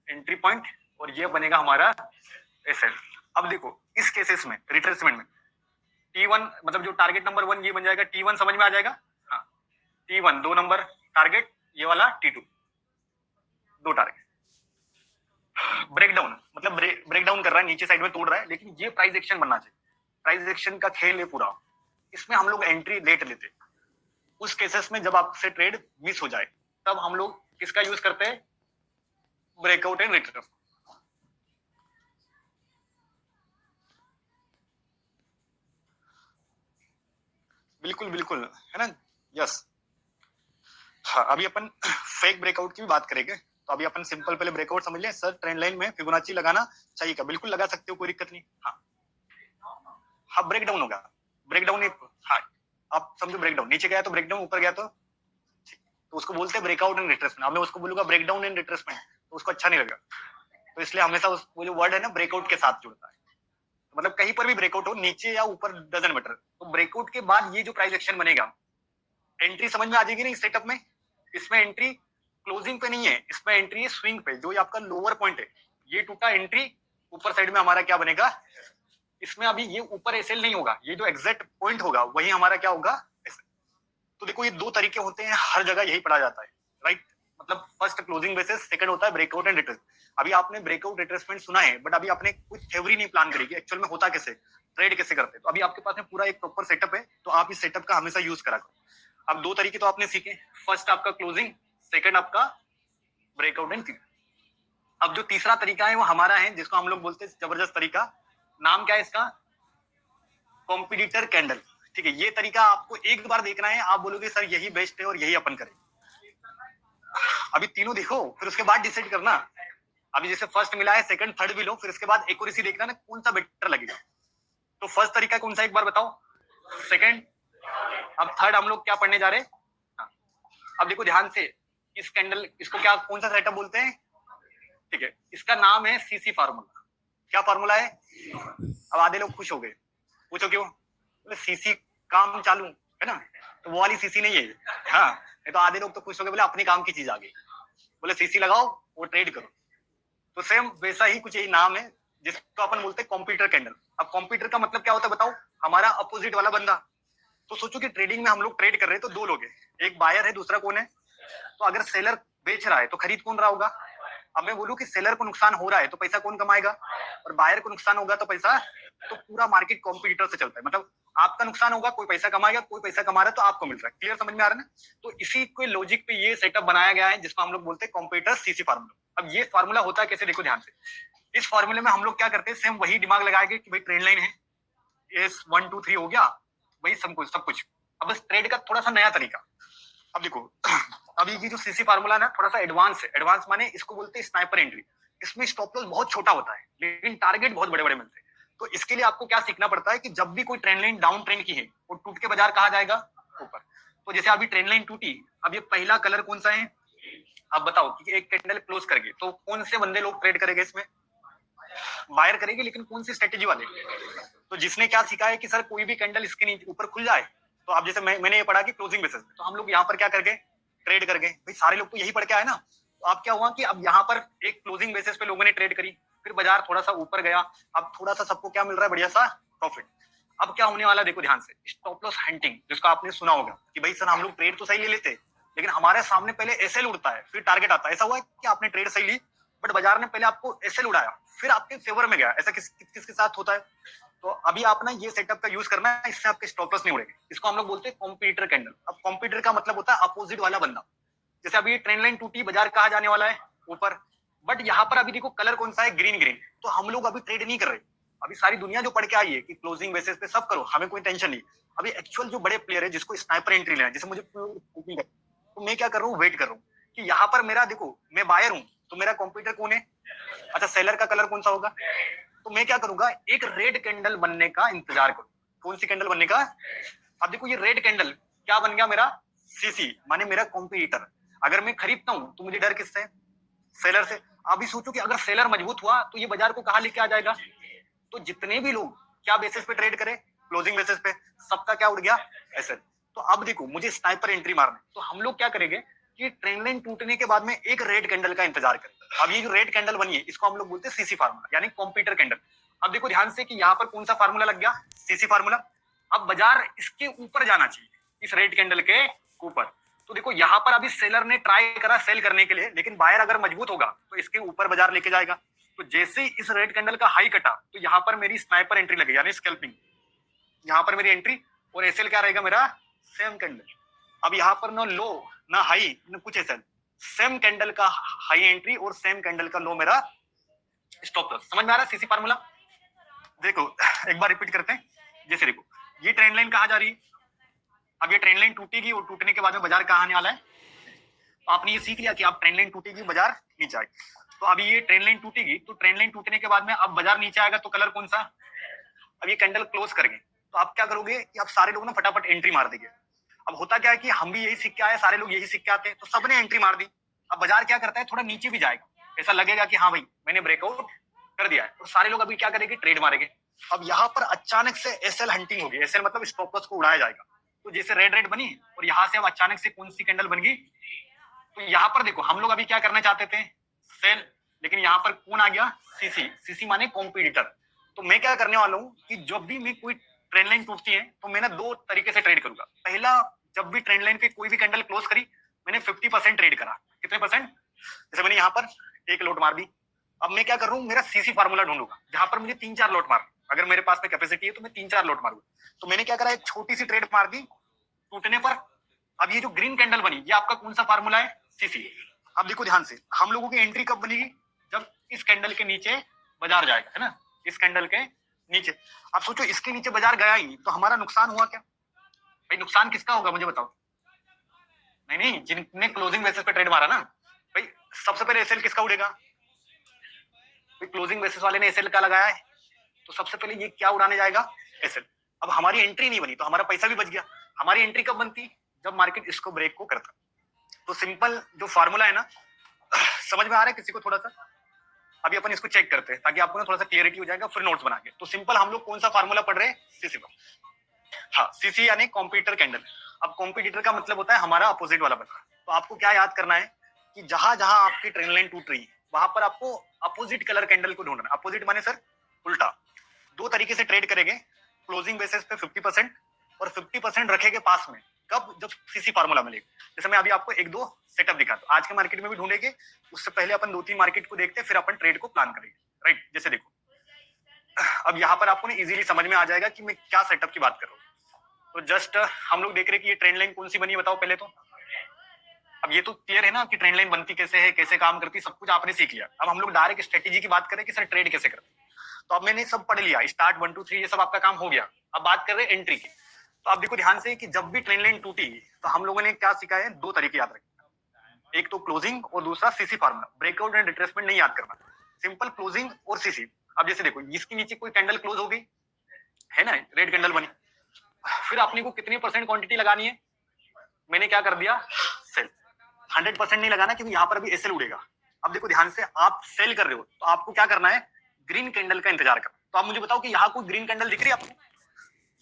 एंट्री पॉइंट, और ये बनेगा हमारा एसएल। अब देखो इस केसेस में रिट्रेसमेंट में T1 मतलब जो टारगेट नंबर 1 ये बन जाएगा T1, समझ में आ जाएगा। हाँ, T1 2 नंबर टारगेट, ये वाला T2 2 टारगेट। ब्रेकडाउन मतलब ब्रेकडाउन कर रहा है, नीचे साइड में तोड़ रहा है, लेकिन ये प्राइस एक्शन बनना चाहिए। प्राइस एक्शन का खेल है पूरा, इसमें हम लोग एंट्री लेट लेते। उस केसेस में जब आपसे ट्रेड मिस हो जाए तब हम लोग किसका यूज करते हैं, ब्रेकआउट एंड रिटर्न। बिल्कुल बिल्कुल, है ना। यस, हाँ अभी अपन फेक ब्रेकआउट की भी बात करेंगे। तो अभी अपन सिंपल पहले ब्रेकआउट समझ लें। सर ट्रेंड लाइन में फिबोनाची लगाना चाहिए क्या, बिल्कुल लगा सकते हो, कोई दिक्कत नहीं। हाँ हाँ, ब्रेकडाउन होगा, ब्रेकडाउन एक, हाँ आप समझो ब्रेकडाउन, नीचे गया तो ब्रेकडाउन, ऊपर गया तो उसको बोलते हैं ब्रेकआउट एंड रिट्रेसमेंट। अब मैं उसको बोलूंगा ब्रेकडाउन एंड रिट्रेसमेंट तो उसको अच्छा नहीं लगेगा। तो इसलिए हमेशा वो जो वर्ड है ना ब्रेकआउट के साथ जुड़ता है। तो मतलब कहीं पर भी ब्रेकआउट हो, नीचे या ऊपर डजंट मैटर, तो ब्रेकआउट के बाद ये जो प्राइस एक्शन बनेगा, एंट्री समझ में आ जाएगी ना इस सेटअप में। इसमें एंट्री क्लोजिंग पे नहीं है, इसमें एंट्री है स्विंग पे, जो ये आपका लोअर पॉइंट है। ये टूटा एंट्री, ऊपर साइड में हमारा क्या बनेगा, इसमें अभी ये ऊपर एसएल नहीं होगा, ये जो एग्जैक्ट पॉइंट होगा वही हमारा क्या होगा, SL। तो देखो ये दो तरीके होते हैं, हर जगह यही पढ़ा जाता है, राइट। मतलब फर्स्ट क्लोजिंग बेसिस, सेकंड होता है ब्रेकआउट एंड रिट्रेस। अभी आपने ब्रेकआउट रिट्रेसमेंट सुना है, बट अभी आपने कुछ थ्योरी नहीं प्लान करी कि एक्चुअल में होता कैसे, ट्रेड कैसे करते। तो अभी आपके पास में पूरा एक प्रॉपर सेटअप है, तो आप इस सेटअप का हमेशा यूज करा करो। अब दो तरीके तो आपने सीखे, फर्स्ट आपका क्लोजिंग, सेकंड आपका ब्रेकआउट एंड। अब जो तीसरा तरीका है वो हमारा है, जिसको हम लोग बोलते हैं जबरदस्त तरीका। नाम क्या है इसका, कॉम्पिटिटर कैंडल। ठीक है, ये तरीका आपको एक बार देखना है, आप बोलोगे सर यही बेस्ट है और यही अपन करें। अभी तीनों देखो, फिर उसके बाद डिसाइड करना। अभी जैसे फर्स्ट मिला है, सेकंड थर्ड भी लो, फिर उसके बाद एक्यूरेसी देखना ना कौन सा बेटर लगेगा। तो फर्स्ट तरीका कौन सा, एक बार बताओ। सेकंड, अब थर्ड हम लोग क्या पढ़ने जा रहे हैं। अब देखो ध्यान से, इस कैंडल, इसको क्या, कौन सा सेटअप बोलते हैं, ठीक है, इसका नाम है सीसी फार्मूला। क्या फार्मूला है। अब आधे लोग खुश हो गए, पूछो क्यों, बोले सीसी काम चालू है ना, तो वो वाली सीसी नहीं है। हाँ, नहीं तो आधे लोग तो खुश हो गए, बोले अपने काम की चीज आ गई, बोले सीसी लगाओ वो ट्रेड करो। तो सेम वैसा ही कुछ यही नाम है, जिसको अपन बोलते हैं कंप्यूटर कैंडल। अब कंप्यूटर का मतलब क्या होता है बताओ, हमारा अपोजिट वाला बंदा। तो सोचो कि ट्रेडिंग में हम लोग ट्रेड कर रहे हैं तो दो लोग हैं, एक बायर है, दूसरा कौन है। तो अगर सेलर बेच रहा है तो खरीद कौन रहा होगा। अब मैं बोलूं कि सेलर को नुकसान हो रहा है तो पैसा कौन कमाएगा, और बायर को नुकसान होगा तो पैसा, तो पूरा मार्केट कॉम्पिटिटर से चलता है। मतलब आपका नुकसान होगा, कोई पैसा कमाएगा, कोई पैसा कमा रहा है तो आपको मिल रहा है। क्लियर, समझ में आ रहा है ना। तो इसी के लॉजिक पे ये सेटअप बनाया गया है, जिसको हम लोग बोलते हैं कॉम्पिटिटर सीसी फार्मूला। अब ये फार्मूला होता है कैसे, देखो ध्यान से। इस फार्मूले में हम लोग क्या करते हैं, सेम वही दिमाग लगाएंगे कि भाई ट्रेंड लाइन है, एस 1 2 3 हो गया, वही सब कुछ। अब बस ट्रेड का थोड़ा सा नया तरीका। अब देखो अभी की जो सीसी फार्मूला ना थोड़ा सा एडवांस है। एडवांस माने इसको बोलते हैं स्नाइपर एंट्री। इसमें स्टॉप लॉस बहुत छोटा होता है, लेकिन टारगेट बहुत बड़े बड़े मिलते हैं। तो इसके लिए आपको क्या सीखना पड़ता है कि जब भी कोई ट्रेंड लाइन डाउन ट्रेंड की है, वो टूट के बाजार कहा जाएगा, ऊपर। तो जैसे अभी ट्रेंड लाइन टूटी, अब ये पहला कलर कौन सा है, आप बताओ। कि एक कैंडल क्लोज करके तो कौन से बंदे लोग ट्रेड करेंगे इसमें, बायर करेंगे, लेकिन कौन सी स्ट्रेटेजी वाले। तो जिसने क्या सीखा है कि सर कोई भी कैंडल इसके नीचे ऊपर खुल जाए, तो आप जैसे मैंने ये पढ़ा कि क्लोजिंग बेसिस पे, तो हम लोग यहाँ पर क्या करके ट्रेड कर गए भाई, सारे लोग तो यही पढ़ के आए ना। तो अब क्या हुआ कि अब यहाँ पर एक क्लोजिंग बेसिस पे लोगों ने ट्रेड करी, फिर बाजार थोड़ा सा ऊपर गया, अब थोड़ा सा सबको क्या मिल रहा है, बढ़िया सा प्रॉफिट। अब क्या होने वाला, देखो ध्यान से, स्टॉप लॉस हंटिंग, जिसको आपने सुना होगा कि भाई सर हम लोग ट्रेड तो सही ले लेते, लेकिन हमारे सामने पहले एसएल उड़ता है फिर टारगेट आता है। ऐसा हुआ है कि आपने ट्रेड सही ली, बट बाजार ने पहले आपको एसएल उड़ाया फिर आपके फेवर में गया, ऐसा किसके साथ होता है। तो अभी आप ना ये सेटअप का यूज करना है, इससे आपके स्टॉप लॉस नहीं उड़ेंगे। इसको हम लोग बोलते हैं कॉम्पिटिटर कैंडल। अब कॉम्पिटिटर का मतलब होता है अपोजिट वाला बंदा। जैसे अभी ट्रेंड लाइन टूटी, बाजार कहा जाने वाला है, ऊपर। बट यहाँ पर अभी देखो कलर कौन सा है, ग्रीन ग्रीन। तो हम लोग अभी ट्रेड नहीं कर रहे। अभी सारी दुनिया जो पढ़ के आई है कि क्लोजिंग बेसिस पे सब करो, हमें कोई टेंशन नहीं। अभी एक्चुअल जो बड़े प्लेयर है, जिसको स्नाइपर एंट्री लेना है, जैसे मुझे, तो मैं क्या कर रहा हूँ, वेट कर रहा हूँ कि यहाँ पर मेरा, देखो मैं बायर हूँ तो मेरा कॉम्पिटिटर कौन है, अच्छा सेलर का कलर कौन सा होगा। तो मैं क्या करूंगा, एक रेड कैंडल बनने का इंतजार करूं। कौन सी कैंडल बनने का, अब देखो ये रेड कैंडल क्या बन गया मेरा, सीसी माने मेरा कॉम्पिटिटर। अगर मैं खरीदता हूं तो मुझे डर किससे, सेलर से। अभी सोचो कि अगर सेलर मजबूत हुआ तो ये बाजार को कहां लेके आ जाएगा, तो जितने भी लोग क्या बेसिस पे ट्रेड करें, क्लोजिंग बेसिस पे, सबका क्या उड़ गया, एसेट। तो अब देखो मुझे स्नाइपर एंट्री मारना है, तो हम लोग क्या करेंगे कि ट्रेंड लाइन टूटने के बाद में एक रेड कैंडल का इंतजार करें। अब ये जो रेड कैंडल बनी है इसको हम लोग बोलते हैं सीसी फार्मूला, यानी कॉम्पिटिटर कैंडल। अब देखो ध्यान से कि यहाँ पर कौन सा फार्मूला लग गया, सीसी फार्मूला। अब बाजार इसके ऊपर जाना चाहिए, इस रेड कैंडल के ऊपर। तो देखो यहाँ पर अभी सेलर ने ट्राई करा सेल करने के लिए, लेकिन बायर अगर मजबूत होगा तो इसके ऊपर बाजार लेके जाएगा। तो जैसे ही इस रेड कैंडल का हाई कटा तो यहाँ पर मेरी स्नाइपर एंट्री लगी, यानी स्कैल्पिंग। यहाँ पर मेरी एंट्री और एसएल क्या रहेगा मेरा, सेम कैंडल। अब यहाँ पर ना लो ना हाई ना कुछ एसएल, सेम कैंडल का हाई एंट्री और सेम कैंडल का लो मेरा स्टॉप लॉस। समझ में आ रहा है सीसी फार्मूला। देखो एक बार रिपीट करते हैं। जैसे देखो ये ट्रेंड लाइन कहाँ जा रही है, अब ये ट्रेंड लाइन टूटेगी और टूटने के बाद में बाजार कहाँ आने वाला है। तो आपने ये सीख लिया कि आप ट्रेंड लाइन टूटेगी बाजार नीचे आएगी। तो अभी ये ट्रेंड लाइन टूटेगी तो ट्रेंड लाइन टूटने के बाद में अब बाजार नीचे आएगा, तो कलर कौन सा, अब ये कैंडल क्लोज कर गए। तो आप क्या करोगे कि आप सारे लोग ना फटाफट एंट्री मार देंगे। अब होता क्या है कि हम भी यही सीख के आए, सारे लोग यही सीख के आते हैं, तो सबने एंट्री मार दी। अब बाजार क्या करता है, थोड़ा नीचे भी जाएगा, ऐसा लगेगा कि हाँ भाई मैंने ब्रेकआउट कर दिया है, और सारे लोग अभी क्या करेंगे, ट्रेड मारेंगे। अब यहाँ पर अचानक से एसएल हंटिंग होगी, एसएल मतलब स्टॉप लॉस को उड़ाया जाएगा। तो जैसे रेड रेड बनी और यहाँ से अब अचानक से कौन सी कैंडल बन गई, तो यहाँ पर देखो हम लोग अभी क्या करना चाहते थे, सेल, लेकिन यहाँ पर कौन आ गया, सीसी। सीसी माने कॉम्पिटिटर। तो मैं क्या करने वाला हूँ कि जब भी मैं कोई ट्रेंड लाइन टूटती है तो मैं ना दो तरीके से ट्रेड करूंगा। पहला, जब भी ट्रेंड लाइन पे कोई भी कैंडल क्लोज करी मैंने 50% ट्रेड करा। कितने परसेंट, जैसे मैंने यहाँ पर एक लोट मार दी। अब मैं क्या कर रहा हूँ, मेरा सीसी फार्मूला ढूंढूंगा जहां पर मुझे 3-4 लोट मार, अगर मेरे पास में कैपेसिटी है तो मैं 3-4 लोट मारूंगा। तो मैंने क्या करा, एक छोटी सी ट्रेड मार दी टूटने पर। अब ये जो ग्रीन कैंडल बनी ये आपका कौन सा फार्मूला है, सीसी। अब देखो ध्यान से, हम लोगों की एंट्री कब बनेगी, जब इस कैंडल के नीचे बाजार जाएगा, है ना, इस कैंडल के नीचे। अब सोचो इसके नीचे बाजार गया ही नहीं तो हमारा नुकसान हुआ क्या, भाई नुकसान किसका होगा मुझे बताओ। नहीं नहीं, जिनने क्लोजिंग बेसिस पे ट्रेड मारा ना भाई, सबसे पहले एसएल किसका उड़ेगा, भाई क्लोजिंग बेसिस वाले ने एसएल का लगाया है, तो सबसे पहले ये क्या उड़ाने जाएगा, एसएल। अब हमारी एंट्री नहीं बनी तो हमारा पैसा भी बच गया। हमारी एंट्री कब बनती, जब मार्केट इसको ब्रेक को करता। तो सिंपल जो फार्मूला है ना, समझ में आ रहा है किसी को थोड़ा सा, अभी अपन इसको चेक करते हैं ताकि आपको ना थोड़ा सा क्लियरिटी हो जाएगा, फिर नोट्स बना के। तो सिंपल हम लोग कौन सा फार्मूला पढ़ रहे हैं, सीसी का। हाँ, सीसी यानी कॉम्पिटिटर कैंडल। अब कॉम्पिटिटर का मतलब होता है हमारा अपोजिट वाला बंदा। तो आपको क्या याद करना है कि जहां जहां आपकी ट्रेंड लाइन टूट रही है वहां पर आपको अपोजिट कलर कैंडल को ढूंढना है। अपोजिट माने सर उल्टा। दो तरीके से ट्रेड करेंगे, क्लोजिंग बेसिस पे 50% और 50% रखेंगे पास में, कब, जब सीसी फार्मूला मिलेगा। जैसे मैं अभी आपको एक दो सेटअप दिखाता हूं, आज के मार्केट में भी ढूंढेंगे, उससे पहले अपन 2-3 मार्केट को देखते हैं, फिर अपन ट्रेड को प्लान करेंगे, राइट। जैसे देखो अब यहाँ पर आपको ना इजीली समझ में आ जाएगा कि मैं क्या सेटअप की बात कर रहा हूँ। तो जस्ट हम लोग देख रहे हैं कि ये ट्रेंड लाइन कौन सी बनी है, बताओ पहले तो। अब ये तो क्लियर है ना कि ट्रेंड लाइन बनती कैसे है, कैसे काम करती है, सब कुछ आपने सीख लिया। अब हम लोग डायरेक्ट स्ट्रेटेजी की बात करें कि सर ट्रेड कैसे करते हैं। तो अब मैंने सब पढ़ लिया, स्टार्ट 1 2 3 ये सब आपका काम हो गया। अब बात कर रहे हैं एंट्री की। तो आप देखो ध्यान से कि जब भी ट्रेंड लाइन टूटी तो हम लोगों ने क्या सीखा है, दो तरीके याद रखें, एक तो क्लोजिंग और दूसरा CC formula. Breakout and retracement नहीं याद करना, सिंपल क्लोजिंग और सीसी। अब जैसे देखो इसके नीचे कोई कैंडल क्लोज हो गई है ना, रेड कैंडल बनी, फिर अपने को कितनी परसेंट क्वांटिटी लगानी है, मैंने क्या कर दिया, सेल। 100% नहीं लगाना क्योंकि यहाँ पर अभी एसएल उड़ेगा। अब देखो ध्यान से, आप सेल कर रहे हो तो आपको क्या करना है, ग्रीन कैंडल का इंतजार करना। तो आप मुझे बताओ कि यहाँ कोई ग्रीन कैंडल दिख रही है आपको,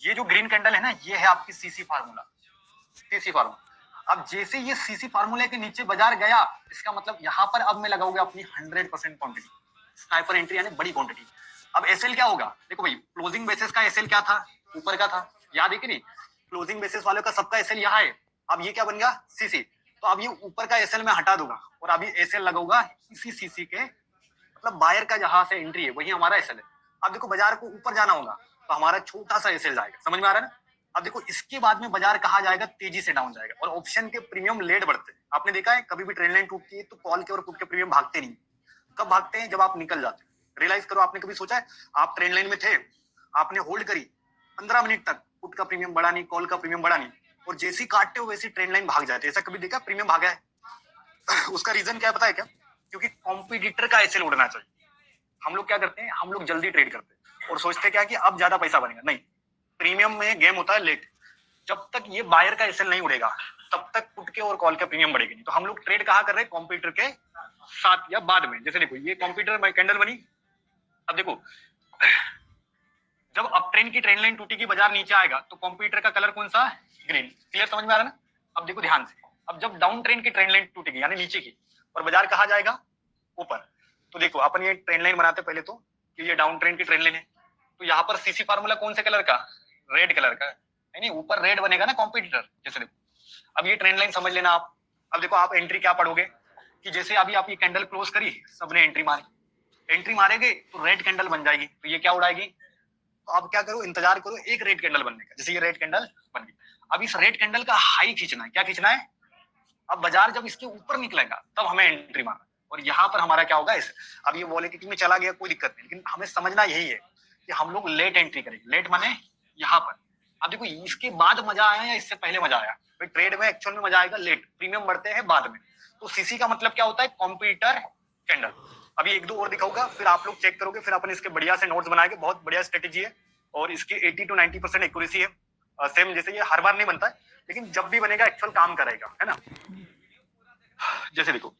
ये जो ग्रीन कैंडल है ना ये है आपकी सीसी फार्मूला, सीसी फार्मूला। अब जैसे ये सीसी फार्मूले के नीचे बाजार गया, इसका मतलब यहाँ पर अब मैं लगाऊंगा अपनी 100% क्वांटिटी, स्नाइपर एंट्री यानी बड़ी क्वांटिटी। अब एसएल क्या होगा, देखो भाई क्लोजिंग बेसिस का एसएल क्या था, ऊपर का था, याद है कि नहीं, क्लोजिंग बेसिस वालों का सबका एसएल यहाँ है। अब ये क्या बन गया, सीसी। तो अब ये ऊपर का एसएल मैं हटा दूंगा और अभी एसएल लगाऊंगा इसी सीसी के, मतलब बायर का जहां से एंट्री है वही हमारा एसएल है। अब देखो बाजार को ऊपर जाना होगा तो हमारा छोटा सा एसएल जाएगा, समझ में आ रहा है ना। अब देखो इसके बाद में बाजार कहाँ जाएगा, तेजी से डाउन जाएगा, और ऑप्शन के प्रीमियम लेट बढ़ते हैं। आपने देखा है कभी भी ट्रेंड लाइन टूटती है तो कॉल के और पुट के प्रीमियम भागते नहीं। कब भागते हैं, जब आप निकल जाते हैं। रियलाइज करो, आपने कभी सोचा है आप ट्रेंड लाइन में थे, आपने होल्ड करी 15 मिनट तक, पुट का प्रीमियम बढ़ा नहीं, कॉल का प्रीमियम बढ़ा नहीं, और जैसी काटते हो वैसी ट्रेंड लाइन भाग जाते हैं। ऐसा कभी देखा प्रीमियम भागा है? उसका रीजन क्या है पता है क्या, क्योंकि कॉम्पिटिटर का एसएल उड़ना चाहिए। हम लोग क्या करते हैं, हम लोग जल्दी ट्रेड करते हैं और सोचते क्या कि अब ज्यादा पैसा बनेगा, नहीं, प्रीमियम में गेम होता है लेट। जब तक ये बायर का एसएल नहीं उड़ेगा तब तक पुट के और कॉल का प्रीमियम बढ़ेगी नहीं। तो हम लोग ट्रेड कहाँ कर रहे हैं, कंप्यूटर के साथ या बाद में। जैसे देखो ये कंप्यूटर में कैंडल बनी, अब देखो जब अप ट्रेंड की ट्रेंड लाइन टूटेगी, बाजार नीचे आएगा, तो कंप्यूटर का कलर कौन सा, ग्रीन। क्लियर, समझ में आ रहा है ना? अब देखो ध्यान से, अब जब डाउन ट्रेंड की ट्रेंड लाइन टूटेगी यानी नीचे की, और बाजार कहाँ जाएगा, ऊपर, तो देखो अपन ये ट्रेंड लाइन बनाते पहले तो कि ये डाउन ट्रेंड की ट्रेंड लाइन है, तो यहाँ पर सीसी फार्मूला कौन से कलर का, रेड कलर का, नहीं ऊपर रेड बनेगा ना कंप्यूटर। जैसे देखो अब ये ट्रेंड लाइन समझ लेना आप। अब देखो आप एंट्री क्या पढ़ोगे कि जैसे अभी आप ये कैंडल क्लोज करी, सबने एंट्री मारी, एंट्री मारेंगे तो रेड कैंडल बन जाएगी, तो ये क्या उड़ाएगी, तो अब क्या करो, इंतजार करो एक रेड कैंडल बनने का। जैसे ये रेड कैंडल बन गई, अब इस रेड कैंडल का हाई खींचना है। क्या खींचना है, अब बाजार जब इसके ऊपर निकलेगा तब हमें एंट्री मारना, और यहाँ पर हमारा क्या होगा, इस अब ये वॉलेटिलिटी में चला गया कोई दिक्कत नहीं, लेकिन हमें समझना यही है कि हम लोग लेट एंट्री करेंगे। लेट माने यहाँ पर, अब देखो इसके बाद मजा आया या इससे पहले मजा आया, भाई ट्रेड में एक्चुअल में मजा आएगा लेट, प्रीमियम बढ़ते हैं बाद में। तो सीसी का मतलब क्या होता है, कंप्यूटर कैंडल। अभी एक दो और दिखाऊंगा, फिर आप लोग चेक करोगे, फिर अपन इसके बढ़िया से नोट्स बनाएंगे। बहुत बढ़िया स्ट्रेटेजी है और इसकी 80 to 90% एक्यूरेसी है। सेम जैसे ये हर बार नहीं बनता है, लेकिन जब भी बनेगा एक्चुअल काम करेगा, है ना। जैसे देखो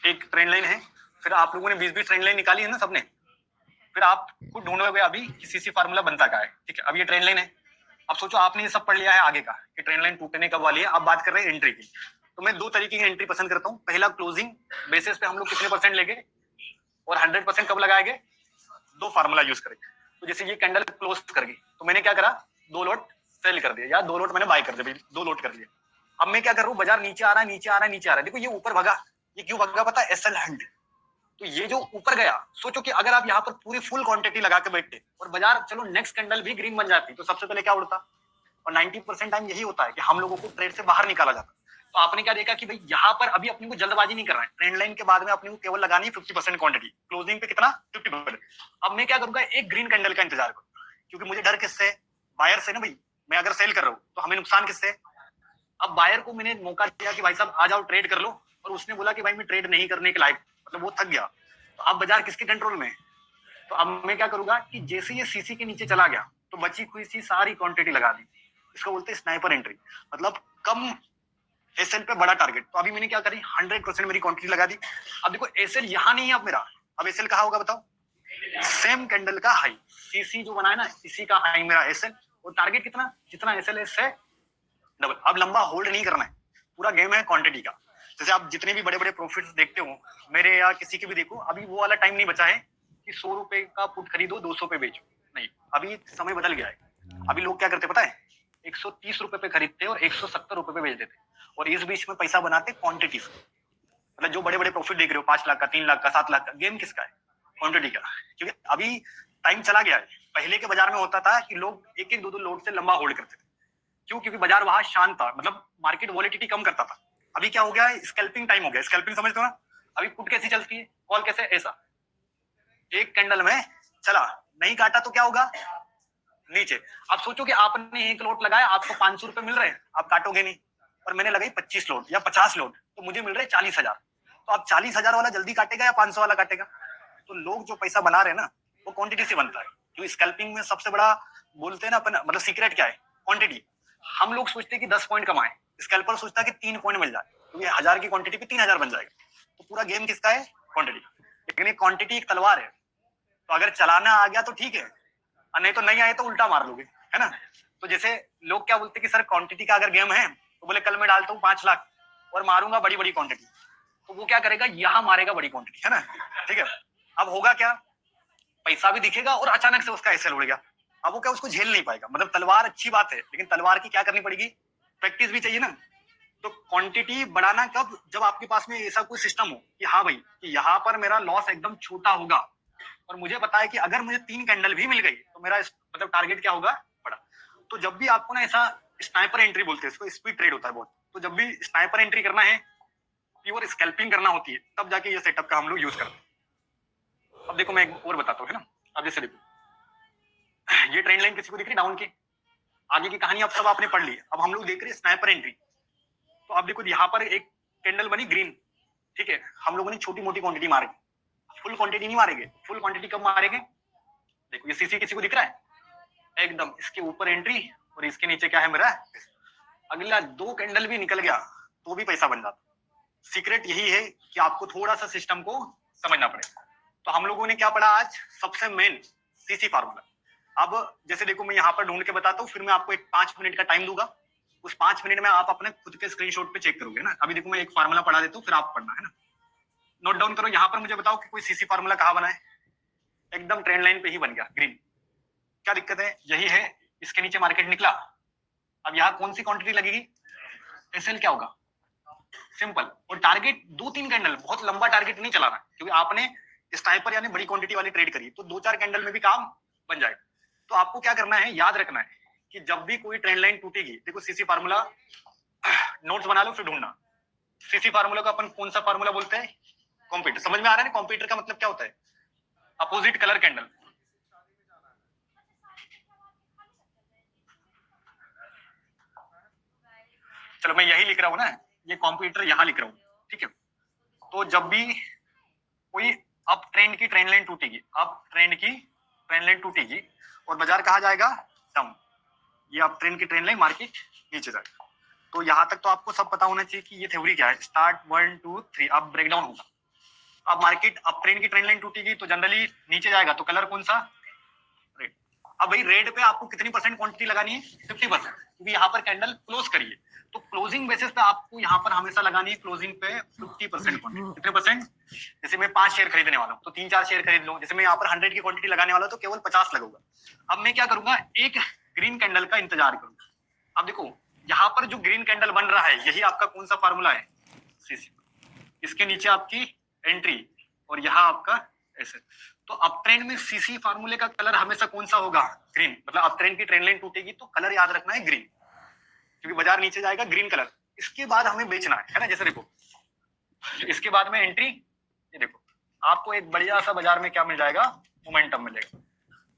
एक ट्रेंड लाइन है, फिर आप लोगों ने 20-20 ट्रेंड लाइन निकाली है ना सबने, फिर आप खुद ढूंढोगे अभी कि सीसी फार्मूला बनता क्या है। ठीक है, अब ये ट्रेंड लाइन है, अब सोचो आपने ये सब पढ़ लिया है आगे का कि ट्रेंड लाइन टूटने कब वाली है। अब बात कर रहे हैं एंट्री की, तो मैं दो तरीके की एंट्री पसंद करता हूँ। पहला क्लोजिंग बेसिस पे हम लोग कितने परसेंट लेंगे, और 100% कब लगाएंगे, दो फार्मूला यूज करेंगे। तो जैसे ये कैंडल क्लोज कर गई, तो मैंने क्या करा, दो लोट सेल कर दिया, या दो लोट मैंने बाय कर दिया, दो लोट कर लिया। अब मैं क्या कर रहा हूँ, बाजार नीचे आ रहा है, नीचे आ रहा है, नीचे आ रहा है, देखो ये ऊपर भगा, ये क्यों भगा पता है, एसएल हंड। तो ये जो ऊपर गया, सोचो कि अगर आप यहाँ पर पूरी फुल क्वांटिटी लगा के बैठते और बाजार चलो नेक्स्ट कैंडल भी ग्रीन बन जाती, तो सबसे पहले क्या उड़ता। और 90% टाइम यही होता है कि हम लोगों को ट्रेड से बाहर निकाला जाता। तो आपने क्या देखा कि भाई यहाँ पर अभी अपने को जल्दबाजी नहीं करना है, ट्रेंड लाइन के बाद में अपने को केवल लगानी है 50% क्वांटिटी, क्लोजिंग पे कितना 50%। अब मैं क्या करूंगा, एक ग्रीन कैंडल का इंतजार करूंगा, क्योंकि मुझे डर किससे, बायर से ना भाई। मैं अगर सेल कर रहा हूँ तो हमें नुकसान किससे। अब बायर को मैंने मौका दिया कि भाई साहब आ जाओ ट्रेड कर लो, और उसने बोला कि भाई मैं ट्रेड नहीं करने के लायक, मतलब वो थक गया। तो अब बाजार किसके कंट्रोल में है। तो अब मैं क्या करूंगा कि जैसे ये सीसी के नीचे चला गया, तो बची हुई सी सारी क्वांटिटी लगा दी। इसको बोलते हैं स्नाइपर एंट्री, मतलब कम एसएल पे बड़ा टारगेट। तो अभी मैंने क्या करी, 100% मेरी क्वांटिटी लगा दी। अब देखो एसएल यहाँ नहीं है अब मेरा, अब एसएल कहाँ होगा बताओ, सेम कैंडल का हाई, सीसी जो बना है ना इसी का हाई मेरा एसएल, और टारगेट कितना, जितना एसएल है इससे डबल। अब लंबा होल्ड नहीं करना है, पूरा गेम है क्वांटिटी का। जैसे आप जितने भी बड़े बड़े प्रॉफिट्स देखते हो मेरे या किसी के भी देखो, अभी वो वाला टाइम नहीं बचा है कि 100 रुपए का पुट खरीदो 200 पे बेचो, नहीं, अभी समय बदल गया है। अभी लोग क्या करते पता है, 130 रुपए पे खरीदते और 170 रुपए पे बेच देते, और इस बीच में पैसा बनाते क्वांटिटी से। मतलब जो बड़े बड़े प्रॉफिट देख रहे हो, 5 लाख का, 3 लाख का, 7 लाख का, गेम किसका है, क्वांटिटी का। क्योंकि अभी टाइम चला गया है। पहले के बाजार में होता था कि लोग एक एक दो दो लोड से लंबा होल्ड करते थे, क्यों, क्योंकि बाजार वहां शांत था, मतलब मार्केट वॉलिटिलिटी कम करता था। अभी क्या हो गया है, स्कैल्पिंग टाइम हो गया। स्कैल्पिंग समझते हो ना, अभी पुट कैसी चलती है, कॉल कैसे, ऐसा एक कैंडल में चला, नहीं काटा तो क्या होगा, नीचे। अब सोचो कि आपने एक लोट लगाया, आपको 500 रुपए मिल रहे हैं, आप काटोगे नहीं, और मैंने लगाई 25 लोट या 50 लोट, तो मुझे मिल रहे 40,000। तो अब 40,000 वाला जल्दी काटेगा या 500 वाला काटेगा। तो लोग जो पैसा बना रहे हैं ना, वो क्वांटिटी से बनता है। जो स्कैल्पिंग में सबसे बड़ा बोलते हैं ना अपन, मतलब सीक्रेट क्या है, क्वांटिटी। हम लोग सोचते हैं कि 10 पॉइंट कमाए, स्कैल्पर सोचता है कि 3 पॉइंट मिल जाए, तो ये 1000 की क्वांटिटी पे 3000 बन जाएगा। तो पूरा गेम किसका है, क्वांटिटी। लेकिन ये क्वांटिटी एक तलवार है, तो अगर चलाना आ गया तो ठीक है, और नहीं तो नहीं आए तो उल्टा मार लोगे, है ना। तो जैसे लोग क्या बोलते हैं कि सर क्वांटिटी का अगर गेम है, तो बोले कल मैं डालता हूँ 5 लाख और मारूंगा बड़ी बड़ी क्वांटिटी, तो वो क्या करेगा, यहाँ मारेगा बड़ी क्वांटिटी, है ना। ठीक है, अब होगा क्या, पैसा भी दिखेगा और अचानक से उसका एसएल उड़ गया। अब वो क्या, उसको झेल नहीं पाएगा। मतलब तलवार अच्छी बात है, लेकिन तलवार की क्या करनी पड़ेगी, प्रैक्टिस भी चाहिए ना। तो क्वांटिटी बढ़ाना कब, जब आपके पास में ऐसा कोई सिस्टम हो कि हाँ भाई कि यहाँ पर मेरा लॉस एकदम छोटा होगा, और मुझे पता है कि अगर मुझे 3 कैंडल भी मिल गई तो मेरा मतलब टारगेट क्या होगा, बड़ा। तो जब भी आपको ना ऐसा, स्नाइपर एंट्री बोलते हैं इसको, स्पीड ट्रेड होता है बहुत, तो जब भी स्नाइपर एंट्री करना है, प्योर स्कैल्पिंग करना होती है, तब जाके ये सेटअप का हम लोग यूज करते हैं। अब देखो मैं एक और बताता हूँ, है ना। अब जैसे देखो ये ट्रेंड लाइन किसी को दिख रही डाउन की, आगे की कहानी अब सब आपने पढ़ ली। अब हम लोग देख रहे हैं स्नाइपर एंट्री। तो अब देखो यहाँ पर एक कैंडल बनी ग्रीन, ठीक है, हम लोगों ने छोटी मोटी क्वांटिटी मारी, फुल क्वांटिटी नहीं मारेंगे। फुल क्वांटिटी कब मारेंगे, देखो ये सीसी किसी को दिख रहा है एकदम, इसके ऊपर एंट्री और इसके नीचे क्या है मेरा, अगला 2 कैंडल भी निकल गया तो भी पैसा बन जाता। सीक्रेट यही है कि आपको थोड़ा सा सिस्टम को समझना पड़ेगा। तो हम लोगों ने क्या पढ़ा आज, सबसे मेन सीसी फार्मूला। अब जैसे देखो मैं यहाँ पर ढूंढ के बताता हूँ, फिर मैं आपको एक 5 मिनट का टाइम दूंगा, उस 5 मिनट में आप अपने खुद के स्क्रीनशॉट पे चेक करोगे ना। अभी देखो मैं एक फार्मूला पढ़ा देता हूँ, फिर आप पढ़ना है ना। नोट डाउन करो, यहाँ पर मुझे बताओ कि कोई सीसी फार्मूला कहाँ बना है, एकदम ट्रेंड लाइन पे ही बन गया ग्रीन। क्या दिक्कत है, यही है, इसके नीचे मार्केट निकला, अब यहाँ कौन सी क्वांटिटी लगेगी, एसएल क्या होगा, सिंपल। और टारगेट 2-3 कैंडल, बहुत लंबा टारगेट नहीं चलाना, क्योंकि आपने स्नाइपर यानी बड़ी क्वांटिटी वाली ट्रेड करी तो 2-4 कैंडल में भी काम बन जाएगा। तो आपको क्या करना है, याद रखना है कि जब भी कोई ट्रेंड लाइन टूटेगी, देखो सीसी फार्मूला नोट्स बना लो फिर ढूंढना। सीसी फार्मूला को अपन कौन सा फार्मूला बोलते हैं, कॉम्पिटर। समझ में आ रहा है ना, कॉम्पिटर का मतलब क्या होता है, अपोजिट कलर कैंडल। चलो मैं यही लिख रहा हूं ना, ये कॉम्पिटर यहां लिख रहा हूं, ठीक है। तो जब भी कोई अप ट्रेंड की ट्रेंड लाइन टूटेगी, अप ट्रेंड की ट्रेंड लाइन टूटेगी और बाजार कहा जाएगा डाउन, ये अप ट्रेंड की ट्रेंड लाइन, मार्केट नीचे जाएगा। तो यहां तक तो आपको सब पता होना चाहिए कि ये थ्योरी क्या है, स्टार्ट 1 2 3, अब ब्रेकडाउन होगा। अब मार्केट अप ट्रेंड की ट्रेंड लाइन टूटेगी तो जनरली नीचे जाएगा, तो कलर कौन सा, रेड। अब भाई रेड पे आपको कितनी परसेंट क्वांटिटी लगानी है, 50%, क्योंकि यहाँ पर कैंडल क्लोज करिए, तो क्लोजिंग बेसिस पे आपको यहाँ पर हमेशा लगानी है क्लोजिंग पे 50% क्वांटिटी। कितने परसेंट, जैसे मैं 5 शेयर खरीदने वाला हूँ तो 3-4 शेयर खरीद लूँ, जैसे मैं यहाँ पर 100 की क्वांटिटी लगाने वाला तो केवल 50 लगूंगा। अब मैं क्या करूंगा, एक ग्रीन कैंडल का इंतजार करूंगा। अब देखो यहाँ पर जो ग्रीन कैंडल बन रहा है, यही आपका कौन सा फार्मूला है, सीसी। इसके नीचे आपकी एंट्री और यहाँ आपका ऐसे। तो अप ट्रेंड में सीसी फार्मूले का कलर हमेशा कौन सा होगा, ग्रीन। मतलब अप ट्रेंड की ट्रेंड लाइन टूटेगी तो कलर याद रखना है ग्रीन, क्योंकि बाजार नीचे जाएगा, ग्रीन कलर। इसके बाद हमें बेचना है ना, जैसे देखो इसके बाद में एंट्री, ये देखो आपको एक बढ़िया सा बाजार में क्या मिल जाएगा, मोमेंटम मिलेगा,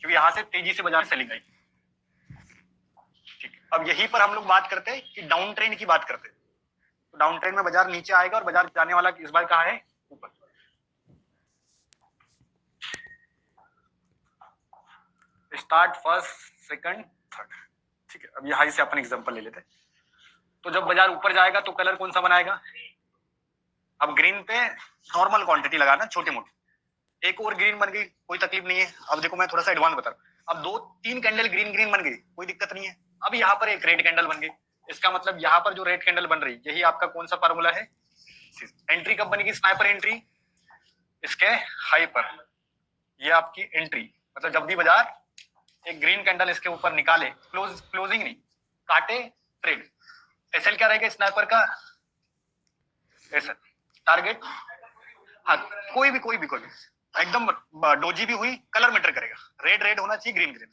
क्योंकि यहाँ से तेजी से बाजार सेलिंग आई। ठीक है, अब यहीं पर हम लोग बात करते हैं कि डाउन ट्रेंड की बात करते हैं। तो डाउन ट्रेंड में बाजार नीचे आएगा और बाजार जाने वाला इस बार कहाँ है, ऊपर। स्टार्ट फर्स्ट सेकंड थर्ड, ठीक है। अब यहां से अपन एग्जांपल ले लेते हैं। तो जब बाजार ऊपर जाएगा तो कलर कौन सा बनाएगा, अब ग्रीन पे नॉर्मल क्वांटिटी लगाना, छोटी मोटी। एक और ग्रीन बन गई, कोई तकलीफ नहीं है। अब देखो मैं थोड़ा सा एडवांस बता रहा हूं, अब 2-3 कैंडल ग्रीन ग्रीन बन गई, कोई दिक्कत नहीं है। अब यहाँ पर एक रेड कैंडल बन गई, इसका मतलब यहाँ पर जो रेड कैंडल बन रही, यही आपका कौन सा फार्मूला है, एंट्री कब बनेगी, स्नाइपर एंट्री इसके हाई पर, ये आपकी एंट्री। मतलब जब भी बाजार एक ग्रीन कैंडल इसके ऊपर निकाले, क्लोजिंग नहीं, काटे, ट्रेड। एसएल क्या रहेगा स्नाइपर का, एसएल टारगेट। हाँ, कोई भी एकदम डोजी भी हुई, कलर मैटर करेगा, रेड रेड होना चाहिए, ग्रीन ग्रीन।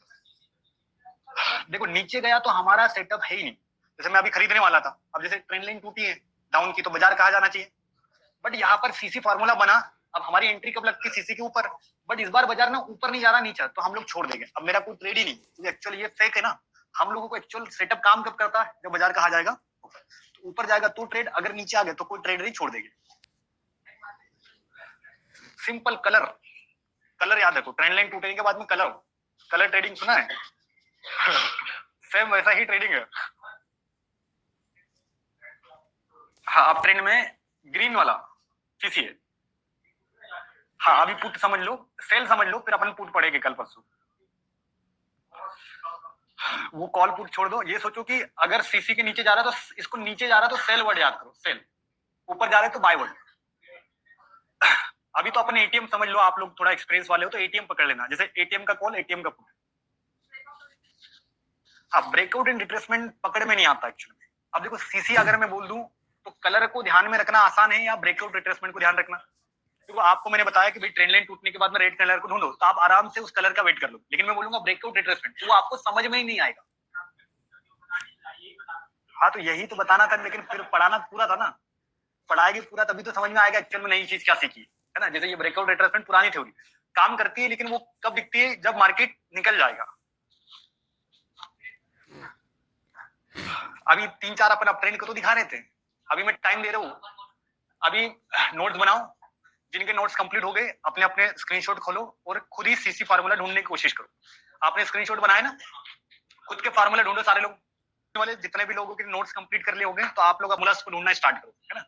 देखो नीचे गया तो हमारा सेटअप है ही नहीं, जैसे मैं अभी खरीदने वाला था, अब जैसे ट्रेंड लाइन टूटी है डाउन की, तो बाजार कहा जाना चाहिए, बट यहाँ पर सीसी फार्मूला बना। अब हमारी एंट्री कब लगती है, सीसी के ऊपर, बट इस बार बाजार ना ऊपर नहीं जा रहा, नीचे, तो हम लोग छोड़ देंगे। अब मेरा कोई ट्रेड ही नहीं, क्योंकि एक्चुअली ये फेक है ना। हम लोगों को एक्चुअल सेटअप काम कब करता है, जब बाजार कहा जाएगा तो ऊपर जाएगा तो ट्रेड, अगर नीचे आ गया तो कोई ट्रेड नहीं, छोड़ देंगे। सिंपल कलर, कलर याद रखो, ट्रेंड लाइन टूटने के बाद में कलर, कलर ट्रेडिंग सुना है सेम वैसा ही ट्रेडिंग है। हाँ, अब ट्रेंड में ग्रीन वाला सीसी है। हाँ, अभी पुट समझ लो, सेल समझ लो, फिर अपन पुट पढ़ेंगे कल परसों। वो कॉल पुट छोड़ दो, ये सोचो कि अगर सीसी के नीचे जा रहा है तो इसको नीचे जा रहा है तो सेल वर्ड याद करो, सेल। ऊपर जा रहे तो बाय वर्ड। अभी तो अपने एटीएम समझ लो, आप लोग थोड़ा एक्सपीरियंस वाले हो तो एटीएम पकड़ लेना, जैसे एटीएम का कॉल, एटीएम का पुट। हाँ, ब्रेकआउट एंड रिट्रेसमेंट पकड़ में नहीं आता एक्चुअली में। अब देखो सीसी अगर मैं बोल दूं तो कलर को ध्यान में रखना आसान है, या ब्रेकआउट रिट्रेसमेंट को ध्यान रखना। क्योंकि आपको मैंने बताया कि भाई ट्रेंड लाइन टूटने के बाद में रेड कलर को ढूंढो, तो आप आराम से उस कलर का वेट कर लो, लेकिन मैं बोलूंगा ब्रेकआउट रिट्रेसमेंट, वो आपको समझ में ही नहीं आएगा। हाँ, तो यही तो बताना था, लेकिन फिर पढ़ाना पूरा था ना, पढ़ाएगी पूरा तभी तो समझ में आएगा एक्चुअल में नई चीज क्या सीखी है ना। जैसे ये ब्रेकआउट रिट्रेसमेंट पुरानी थ्योरी काम करती है, लेकिन वो कब दिखती है, जब मार्केट निकल जाएगा। अभी 3-4 अपन अप ट्रेंड को तो दिखा रहे थे, अभी मैं टाइम दे रहा हूँ, अभी नोट्स बनाओ, जिनके नोट्स कंप्लीट हो गए अपने अपने स्क्रीनशॉट खोलो और खुद ही सीसी फार्मूला ढूंढने की कोशिश करो। आपने स्क्रीनशॉट बनाया ना, खुद के फार्मूला ढूंढो। सारे लोग वाले जितने भी लोगों के नोट्स कंप्लीट कर लिए होंगे तो आप लोग फार्मूलास को ढूंढना स्टार्ट करो, है ना।